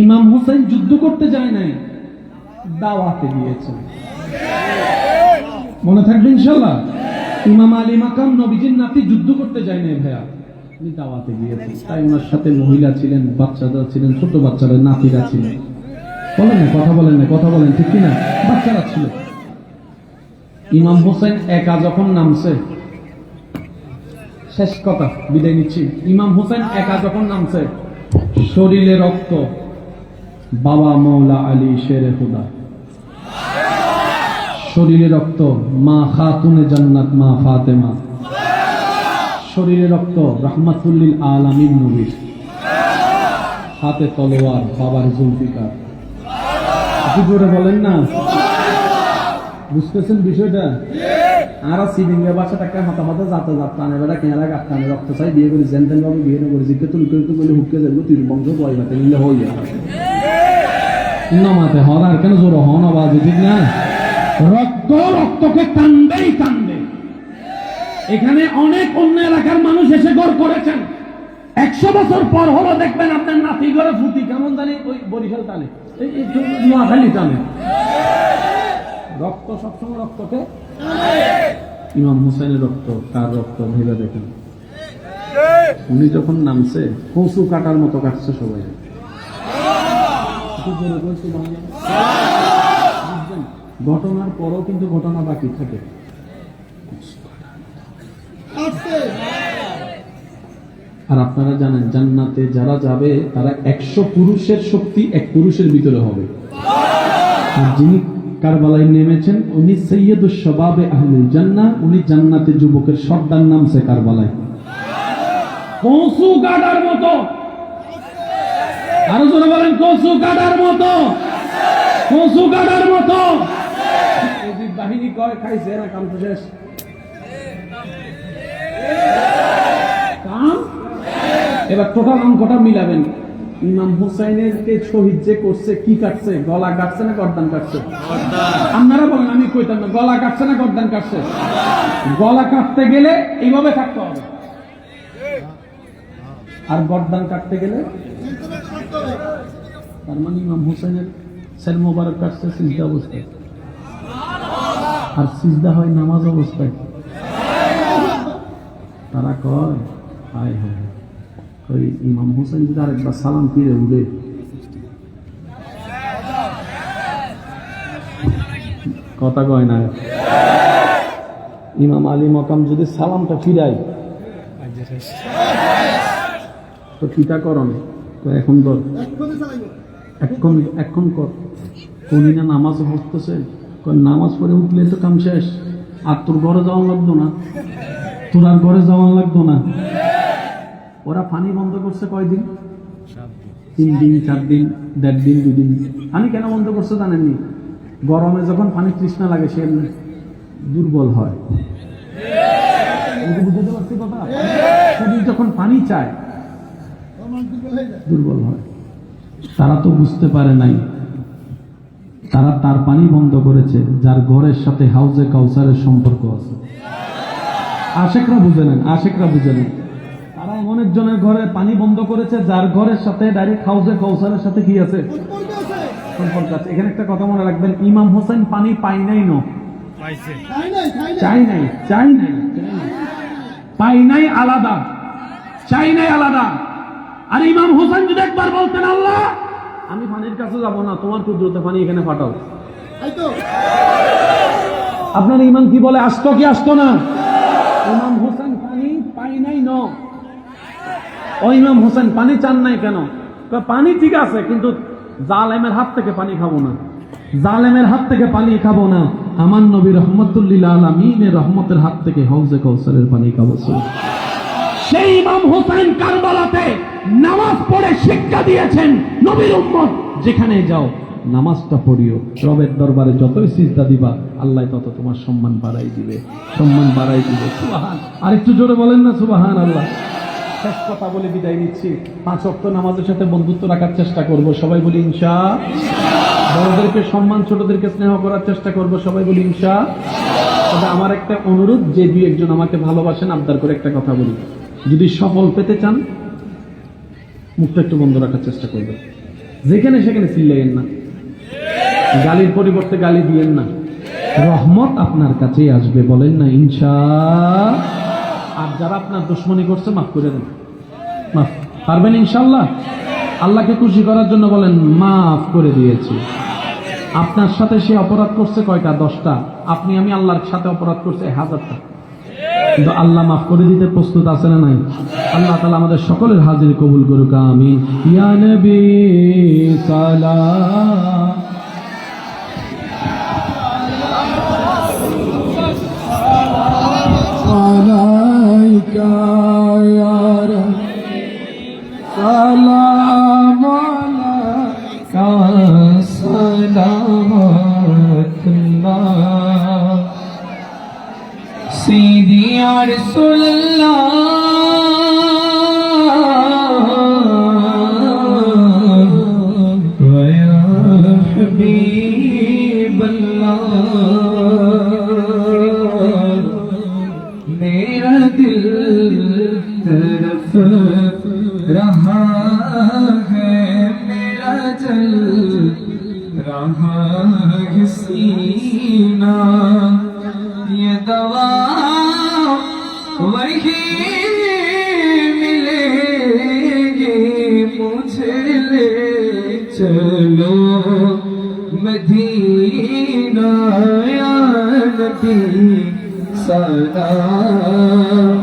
ইমাম হোসেন যুদ্ধ করতে যায় নাই, দাওয়াতে গিয়েছেন। মনে থাকবে ইনশাআল্লাহ। ইমাম আলী মাকাম নবীজির নাতি যুদ্ধ করতে যায় নাই ভাইয়া, উনি দাওয়াতে গিয়েছেন। তাই ওনার সাথে মহিলা ছিলেন, বাচ্চারা ছিলেন, ছোট বাচ্চারা, নাতিরা ছিলেন। বলেন না, কথা বলেন না, কথা বলেন ঠিক কিনা? বাচ্চারা ছিল। ইমাম হোসেন একা যখন নামছে, শেষ কথা, বিদায় নিচ্ছি। ইমাম হোসেন একা যখন নামছে, শরীরে রক্ত, বাবা মৌলা আলী শেরে খুদা, শরীরে রক্ত, মা খাতুনে জান্নাত মা ফাতেমা, শরীরে রক্ত, রাহমাতুল্লিল আলামিন নবী, হাতে তলোয়ার, বাবার জুলফিকার। আপনি জোরে বলেন না, বুঝতেছেন বিষয়টা? আর সিলিঙ্গের বাসাটাকে হাতা হাতে যাতে যাত্রানে বেড়া কেনারা গাত্রানে রক্ত চাই বিয়ে করি, জেনতেন ভাবে বিয়ে করে জিজ্ঞে তুল করে তো বলে হুকে যাবো, তুই বংশ বয় হাতে নিলে হই নামাতে হন। আর কেন জোর হন আওয়াজ, ঠিক না? রক্ত রক্তকে কান্দে কান্দে। এখানে অনেক অন্য এলাকার মানুষ এসে গড় করেছেন। 100 বছর পর হলো দেখবেন আপনার নাতি ঘরে ফুটি কেমন জানি ওই বরিশাল টানে, নোয়াখালী টানে। রক্ত সবসময় রক্তকে। ইমাম হুসাইনের রক্ত, কার রক্ত ভেবে দেখেন। উনি যখন নামছে, কচু কাটার মতো কাটছে সবাই। ঘটনার পরও কিন্তু ঘটনা বাকি থাকে। আর আপনারা জানেন, জান্নাতে যারা যাবে তারা 100 পুরুষের শক্তি 1 পুরুষের ভিতরে হবে। আর যিনি কারবালায় নেমেছেন, উনি সৈয়দুশ শাবাবে আহলুল জান্নাহ, উনি জান্নাতে যুবকের সর্দার নামছে কারবালায়। কচু কাটার মতো, আরো জোরে বলেন, কচু কাটার মতো, কচু কাটার মতো। বাহিনী কয় খাইছে না, কাম তো শেষ। কাম এবার টোটাল অঙ্কটা মিলাবেন। ইমাম হুসাইনের কে শহীদ যে করছে কি কাটছে? গলা কাটছে না গর্দান কাটছে? আপনারা বলেন, আমি কইতাম না। গলা কাটছে না গর্দান কাটছে? গলা কাটতে গেলে এইভাবে কাটতে হবে, আর গর্দান কাটতে গেলে, তার মানে ইমাম হুসাইনের সেল মোবারক কাটছে সিজদা অবস্থায়, আর সিজদা হয় নামাজ অবস্থায়। তারা কয় হায় হায়, ওই ইমাম হুসাইন যদি আরেকবার সালাম ফিরে উঠে, কথা কয় না, ইমাম আলী মকাম যদি সালামটা ফিরাই তো কিতা করন? এখন কর, এখন কর। কোনি না নামাজ পড়তেছে, নামাজ পড়ে উঠলে তো কাম শেষ, আর তোর ঘরে যাওয়া লাগতো না, তোর আর ঘরে যাওয়া লাগতো না। ওরা পানি বন্ধ করছে কয়দিন? 3 দিন, 4 দিন, 1.5 দিন, 2 দিন। পানি কেন বন্ধ করছে জানেননি? গরমে যখন পানি তৃষ্ণা লাগে সে দুর্বল হয়। বুঝতে পারছি কথা? শরীর যখন পানি চায় দুর্বল হয়। তারা তো বুঝতে পারে নাই, তারা তার পানি বন্ধ করেছে যার ঘরের সাথে হাউজে কাউসারের সম্পর্ক আছে। আশেকরা বুঝে নেন, আশেকরা বুঝে নেন। তারা এমন একজনের ঘরে পানি বন্ধ করেছে যার ঘরের সাথে ডাইরেক্ট হাউজে কাউসারের সাথে কি আছে? সম্পর্ক আছে। এখানে একটা কথা মনে রাখবেন, ইমাম হোসেন পানি পাই নাই, চাই নাই, চাই নাই, পাই নাই আলাদা, চাই নাই আলাদা। আর ইমাম হোসেন যদি একবার বলতেন, আল্লাহ আমি পানির কাছে যাব না, তোমার কুদরতে পানি এখানে পাঠাও, আপনার ইমাম কি বলে? আসতো কি আসতো না? ইমাম হোসেন পানি পাই নাই ন, ও ইমাম হোসেন পানি চান নাই কেন? পানি ঠিক আছে, কিন্তু জালেমের হাত থেকে পানি খাবো না, জালেমের হাত থেকে পানি খাবো না, আমার নবী রহমতুল লিল আলামিনের রহমতের হাত থেকে হাউজে কাউসারের পানি খাবো। সেই ইমাম হোসেন কারবালাতে নামাজ পড়ে শিক্ষা দিয়েছেন, নবীর উম্মত যেখানে যাও নামাজটা পড়িও, রবের দরবারে যতই সিজদা দিবা আল্লাহ তত তোমার সম্মান বাড়াই দিবে, সম্মান বাড়াই দিবে। সুবহান, আর একটু জোরে বলেন না সুবহান আল্লাহ। শেষ কথা বলে বিদায় নিচ্ছি। 5 ওয়াক্ত নামাজের সাথে বন্ধুত্ব রাখার চেষ্টা করব, সবাই বলি ইনশাআল্লাহ। বড়দেরকে সম্মান, ছোটদেরকে স্নেহ করার চেষ্টা করব, সবাই বলি ইনশাআল্লাহ। তবে আমার একটা অনুরোধ, যে 2-1 জন আমাকে ভালোবাসেন, আবদার করে একটা কথা বলি, যদি সফল পেতে চান মুখটা একটু বন্ধ রাখার চেষ্টা করবেন, যেখানে সেখানে চিল্লাইয়েন না, গালির পরিবর্তে গালি দিয়েন না, রহমত আপনার কাছেই আসবে, বলেন না ইনশাআল্লাহ। আর যারা আপনার দুশমনি করছে মাফ করে দেন, মাফ পারবেন ইনশাআল্লাহ। আল্লাহকে খুশি করার জন্য বলেন মাফ করে দিয়েছি। আপনার সাথে সে অপরাধ করছে কয়টা? 10টা। আপনি আমি আল্লাহর সাথে অপরাধ করছে 1000টা, কিন্তু আল্লাহ মাফ করে দিতে প্রস্তুত আছে না নাই? আল্লাহ তাআলা আমাদের সকলের হাজির কবুল করুক, আমিন। ইয়া নবী সালাম আলাইকা ইয়া সালাম আলাইকা সালামাতুল্লাহ سيدي يا رسول الله ويا حبيب الله मेरा दिल तरफ रहा है, मेरा जल रहा है सीना, ये दवा वही मिलेगी मुझे, ले चलो मदीना या नबी सलाम,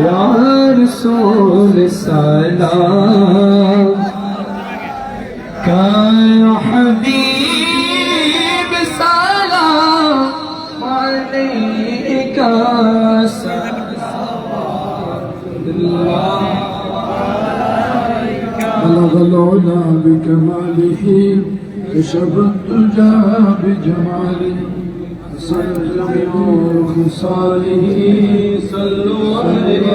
या रसूल सलाम, का हबीब सलाम अलैका بلغ العلا بكماله وشرب الدجى بجماله صلى جميع خصاله صلوا عليه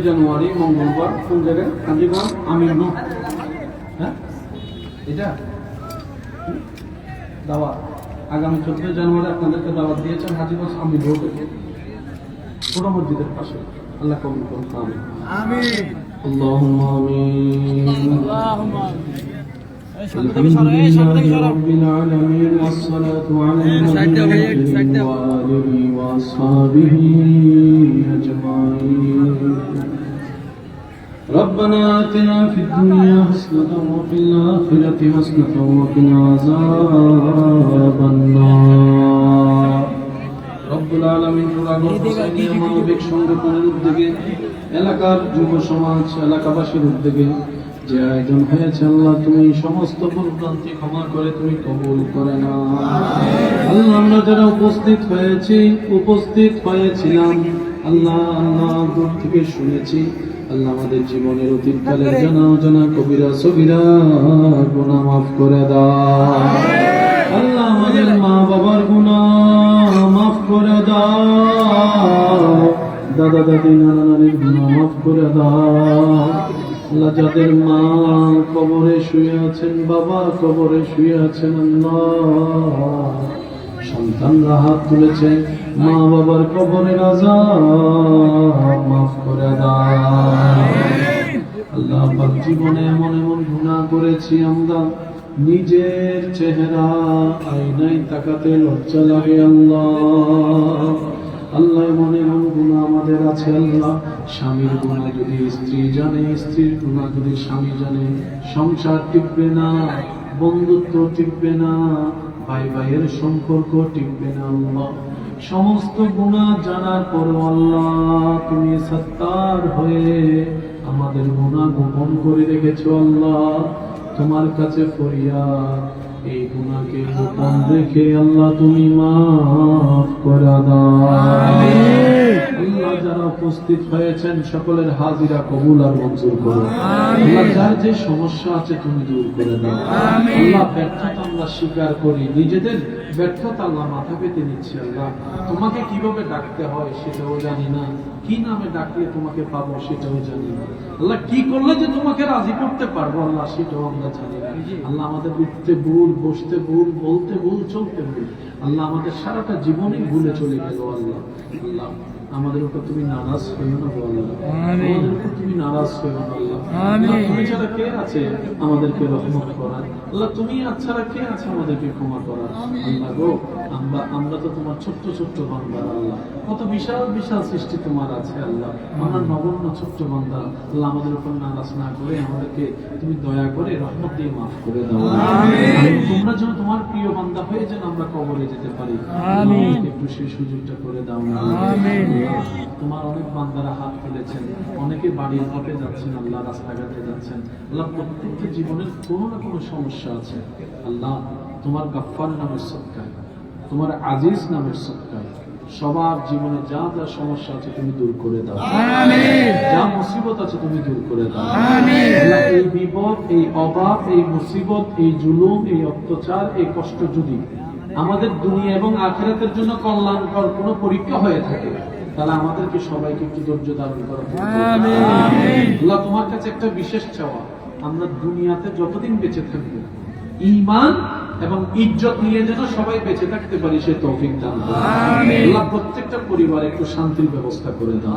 জানুয়ারি মঙ্গলবার কোন জায়গায়? কাঞ্জিগঞ্জ আমির নূর। হ্যাঁ এটা দাওয়াত আগামী 14 জানুয়ারি আপনাদেরকে দাওয়াত দিয়েছেন হাজীগঞ্জ আমির রোডে, ছোট মসজিদের পাশে। আল্লাহ কবুল করুন। আমিন। আল্লাহুম্মা আমিন। আলহামদুলিল্লাহি রাব্বিল আলামিন ওয়াস সালাতু আলা নাবিয়্যিনা ওয়া আলিহি ওয়া আসহাবিহি আজমাইন। ربنا آتنا في الدنيا حسنة وفي الآخرة حسنة وقنا عذاب النار। রব্বুল আলামিন মানবিক সংগঠনের উদ্যোগে এলাকার যুব সমাজ এলাকাবাসীর উদ্যোগে যে আয়োজন হয়েছে আল্লাহ তুমি সমস্ত ভুলভ্রান্তি ক্ষমা করে তুমি কবুল করে না। আল্লাহ আমরা যারা উপস্থিত হয়েছিলাম আল্লাহ দূর থেকে শুনেছি আল্লাহ আমাদের জীবনের অতীতকালের জানা অজানা কবিরা সগীরা গুনাহ মাফ করে দাও। আল্লাহ আমাদের মা বাবার গুনাহ মাফ করে দাও, দাদা দাদি নানা নানির গুনাহ মাফ করে দাও। আল্লাহ যাদের মা কবরে শুয়ে আছেন, বাবা কবরে শুয়ে আছেন, আল্লাহ সন্তানরা হাত তুলেছে, মা বাবার কবরের আযাব মাফ করে দাও। আল্লাহ পাক জীবনে এমন এমন গুনাহ করেছি আমরা নিজের চেহারা আয়নায় তাকাতে লজ্জা লাগে। আল্লাহ এমন এমন গুনাহ আমাদের আছে আল্লাহ, স্বামীর গুনাহ যদি স্ত্রী জানে, স্ত্রীর গুনাহ যদি স্বামী জানে, সংসার টিকবে না, বন্ধুত্ব টিকবে না, ভাই ভাইয়ের সম্পর্ক টিকবে না। আল্লাহ সমস্ত গুনাহ জানার পর আল্লাহ তুমি সত্তার হয়ে আমাদের গুনাহ গোপন করে রেখেছো। আল্লাহ তোমার কাছে ফরিয়াদ, এই গুনাহকে গোপন রেখে আল্লাহ তুমি মাফ করে দাও। আল্লাহ যারা উপস্থিত হয়েছেন সকলের হাজিরা কবুল আর মঞ্জুর করো। আল্লাহ যার যে সমস্যা আছে তুমি দূর করে দাও। আল্লাহ ব্যর্থতা আমরা স্বীকার করি, নিজেদের ব্যর্থতা আল্লাহ মাথা পেতে নিচ্ছি। আল্লাহ তোমাকে কিভাবে ডাকতে হয় সেটাও জানি না, কি নামে ডাকলে তোমাকে পাবো সেটাও জানি না। আল্লাহ কি করলে যে তোমাকে রাজি করতে পারবো আল্লাহ সেটাও আমরা জানি না। আল্লাহ আমাদের উঠতে ভুল, বসতে ভুল, বলতে ভুল, চলতে ভুল, আল্লাহ আমাদের সারাটা জীবনই ভুলে চলে গেল। আল্লাহ আমাদের উপর তুমি নারাজ হইও না আল্লাহ, আমাদের উপর তুমি নারাজ হইও না আল্লাহ। তুমি ছাড়া কে আছে আমাদেরকে রহমত করার? আল্লাহ তুমি ছাড়া কে আছে আমাদেরকে ক্ষমা করার? আল্লাহ গো আমরা তো তোমার ছোট্ট ছোট্ট বান্দা আল্লাহ, কত বিশাল বিশাল সৃষ্টি তোমার আছে আল্লাহ, আমরা নগণ্য ছোট্ট বান্দা। আল্লাহ আমাদের উপর নারাজ না করে আমাদেরকে তুমি দয়া করে রহমত দিয়ে মাফ করে দাও। তোমরা যেন তোমার প্রিয় বান্দা হয়ে যেন আমরা কবরে যেতে পারি, একটু সেই সুযোগটা করে দাও না। তোমার অনেক বান্দারা হাত তুলেছেন, অনেকে বাড়ির পথে যাচ্ছেন আল্লাহ, রাস্তাঘাটে যাচ্ছেন আল্লাহ, প্রত্যেকটা জীবনের কোনো না কোনো সমস্যা আছে আল্লাহ। তোমার গাফফার নামের সদকায়, তোমার আজিজ নামের সদকায় সবার জীবনে যা যা সমস্যা আছে তুমি দূর করে দাও, যা মুসিবত আছে তুমি দূর করে দাও। এই বিপদ, এই অভাব, এই মুসিবত, এই জুলুম, এই অত্যাচার, এই কষ্ট যদি আমাদের দুনিয়া এবং আখিরাতের জন্য কল্যাণকর কোনো পরীক্ষা হয়ে থাকে তাহলে আমাদেরকে সবাইকে একটু ধৈর্য ধারণ করা। আল্লাহ তোমার কাছে একটা বিশেষ চাওয়া, আমরা দুনিয়াতে যতদিন বেঁচে থাকবো ঈমান এবং ইজ্জত নিয়ে যেন সবাই বেঁচে থাকতে পারি সে তৌফিক দান করো। আল্লাহ প্রত্যেকটা পরিবারে একটু শান্তির ব্যবস্থা করে দাও,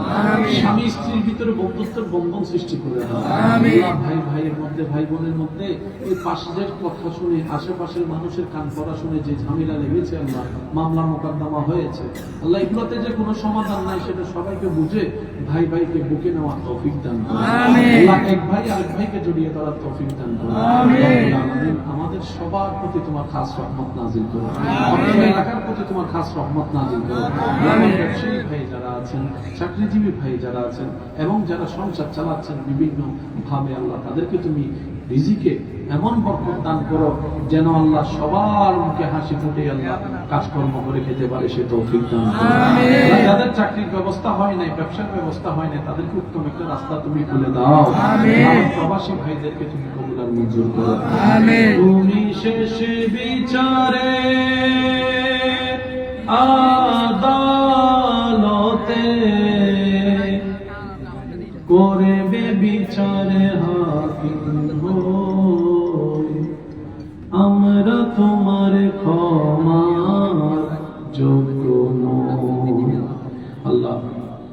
স্বামী স্ত্রীর ভিতরে বন্ধুত্বের বন্ধন সৃষ্টি করে দাও। আল্লাহ ভাই ভাইয়ের মধ্যে, ভাই বোনের মধ্যে এই পাশের কথা শুনে, আশেপাশের মানুষের কান পড়া শুনে যে ঝামেলা লেগেছে আল্লাহ, মামলা মোকদ্দমা হয়েছে আল্লাহ, এগুলোতে যে কোনো সমাধান নাই সেটা সবাইকে বুঝে ভাই ভাইকে বুকে নেওয়ার তৌফিক দান করো। আল্লাহ এক ভাই আরেক ভাইকে জড়িয়ে ধরার তৌফিক দান করো। আমাদের সবার প্রতি তোমার খাস রহমত নাজিল করো, আমাদের এলাকার প্রতি তোমার খাস রহমত নাজিল করো। ব্যবসায়ী ভাই যারা আছেন, চাকরিজীবী ভাই যারা আছেন এবং যারা সংসার চালাচ্ছেন বিভিন্ন ভাবে আল্লাহ, তাদেরকে তুমি রিজিকে এমন বরকত দান করো যেন আল্লাহ সবার মুখে হাসি ফুটে আল্লাহ কাজকর্ম করে খেতে পারে সে তৌফিক দান করো। যাদের চাকরির ব্যবস্থা হয় নাই, ব্যবসার ব্যবস্থা হয় নাই, তাদেরকে উত্তম একটা রাস্তা তুমি খুলে দাও। প্রবাসী ভাইদেরকে তুমি কবুল আর মঞ্জুর করো। তুমি শেষ বিচারে আদালতে করবে বিচারে হাকিম হই, আমরা তোমার ক্ষমার যোগ্য নই। আল্লাহ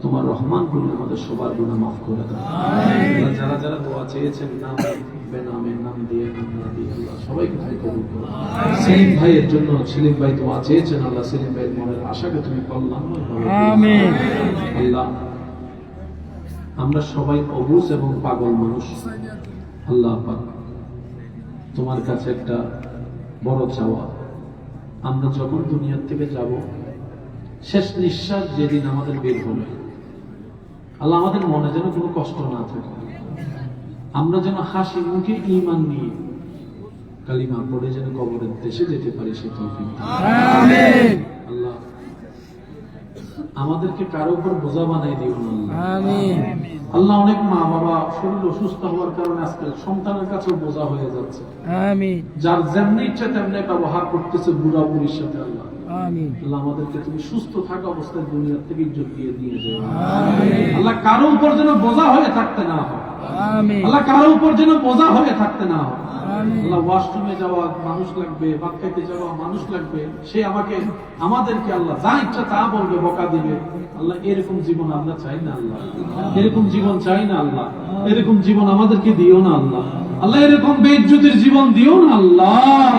তোমার রহমান বলে আমাদের সবার গুনাহ মাফ করে দাও। আল্লাহ যারা যারা দোয়া চেয়েছেন নাম বেনামে নাম দিয়ে নাম না দিয়ে আল্লাহ সবাইকে তুমি কবুল করো। সেলিম ভাইয়ের জন্য সেলিম ভাই দোয়া চেয়েছেন, আল্লাহ সেলিম ভাইয়ের মনের আশাকে তুমি কল্যাণময় করো। আমিন। আল্লাহ আমরা সবাই অবুঝ এবং পাগল মানুষ। আল্লাহ পাক তোমার কাছে একটা বড় চাওয়া, আমরা যখন দুনিয়ার থেকে যাব, শেষ নিঃশ্বাস যেদিন আমাদের বের হবে, আল্লাহ আমাদের মনে যেন কোনো কষ্ট না থাকে, আমরা যেন হাসি মুখে ঈমান নিয়ে কালিমা পড়ে যেন কবরের দেশে যেতে পারি সে তৌফিক দাও। আমিন। আল্লাহ আমাদেরকে কারো উপর বোঝা বানাই দিও না আল্লাহ। আমিন। আল্লাহ অনেক মা বাবা শরীর অসুস্থ হওয়ার কারণে আজকাল সন্তানের কাছেও বোঝা হয়ে যাচ্ছে। আমিন। যার যেমনি ইচ্ছা তেমনি ব্যবহার করতেছে বুড়া বুড়ির সাথে। আল্লাহ আমিন। আল্লাহ আমাদেরকে তুমি সুস্থ থাকা অবস্থায় দুনিয়া থেকে ইজ্জত দিয়ে নিয়ে যাও। আমিন। আল্লাহ কারো উপর যেন বোঝা হয়ে থাকতে না হয়। আমিন। আল্লাহ কারো উপর যেন বোঝা হয়ে থাকতে না হয়। আল্লাহ ওয়াশরুমে যাওয়া মানুষ লাগবে, ভাত খাইতে যাওয়া মানুষ লাগবে, সে আমাদেরকে আল্লাহ যা ইচ্ছা তা বলবে, বকা দিবে। আল্লাহ এরকম জীবন আমরা চাই না আল্লাহ, এরকম জীবন চাই না আল্লাহ, এরকম জীবন আমাদেরকে দিও না আল্লাহ। আল্লাহ এরকম বেইজ্জতির জীবন দিও না আল্লাহ।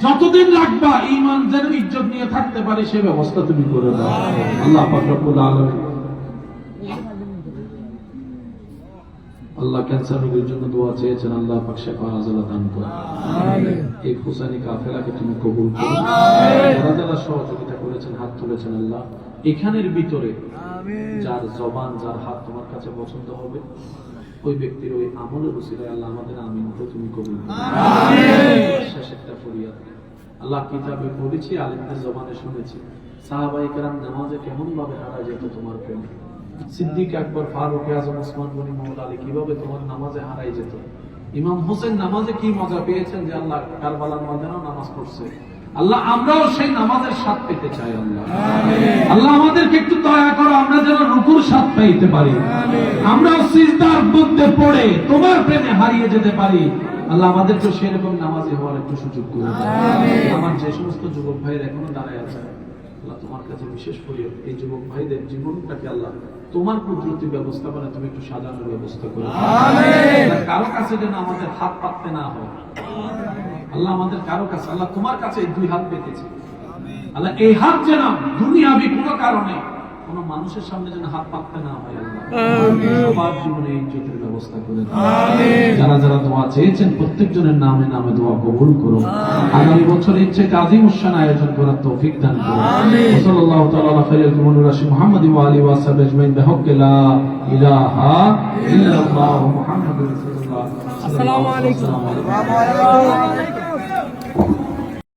যতদিন রাখবা ঈমান যেন ইজ্জত নিয়ে থাকতে পারে সে ব্যবস্থা তুমি করে দাও আল্লাহ পাক রব্বুল আলামিন। আল্লাহ ক্যান্সার রোগীর জন্য দোয়া চেয়েছেন, আল্লাহ পাক শিফা আজলা দান করুন। আমিন। এই হুসাইনি কাফেলাকে তুমি কবুল করো। যারা যারা সহযোগিতা করেছেন, হাত তুলেছেন, আল্লাহ এখানের ভিতরে যার জবান যার হাত তোমার কাছে পছন্দ হবে, ওই ব্যক্তির ওই আমলের উসিলায় আল্লাহ আমাদের আমিন করে তুমি কবুল করো। আমিন। শেষ একটা ফরিয়াদ, আল্লাহ কিতাবে পড়েছি, আলেমদের জবানে শুনেছি, সাহাবায়ে কেরাম নামাজে কেমন ভাবে হারায় যেত তোমার প্রেমে। সিদ্দিক আকবর, ফারুক আজম, ওসমান গনি, মওলা আলী কিভাবে তোমার নামাজে হারাই যেত। ইমাম হোসেন নামাজে কি মজা পেয়েছেন যে আল্লাহ কারবালার ময়দানেও নামাজ পড়ছে। আল্লাহ আমরাও সেই নামাজের স্বাদ পেতে চাই আল্লাহ। আল্লাহ আমাদেরকে একটু দয়া করো, আমরা যেন রুকুর স্বাদ পাইতে পারি, আমরাও সিজদার মধ্যে পড়ে তোমার প্রেমে হারিয়ে যেতে পারি। আল্লাহ আমাদেরকে সেরকম নামাজি হওয়ার একটু সুযোগ করে দাও। আমার যে সমস্ত যুবক ভাইয়ের এখনো দাঁড়ায় আছে, আল্লাহ তোমার কাছে বিশেষ করি এই যুবক ভাইদের জীবনটাকে আল্লাহ তোমার কুদরতি ব্যবস্থাপনা তুমি একটু সাজানোর ব্যবস্থা করো। আমিন। কারো কাছে যেন আমাদের হাত পাততে না হয় আল্লাহ, আমাদের কারো কাছে আল্লাহ তোমার কাছে এই দুই হাত পেতেছে আল্লাহ, এই হাত যেন দুনিয়াবি কোনো কারণে কোন মানুষের সামনে যেন হাত পাততে না হয় আল্লাহ। সবার জীবনে ইজ্জতের ব্যবস্থা করে দাও। যারা যারা দোয়া চেয়েছেন প্রত্যেকজনের নামে নামে দোয়া কবুল করো। আগামী বছর ইচ্ছে কাজী মুশান আয়োজন করার তৌফিক দান করো। সাল্লাল্লাহু তাআলা আলা খাইরুল কুমুল রাশি মুহাম্মাদি ওয়া আলিহি ওয়া সাহবিহি আজমাইন বিহাক্কি লা ইলাহা ইল্লাল্লাহ মুহাম্মাদুর রাসূলুল্লাহ। আসসালামু আলাইকুম।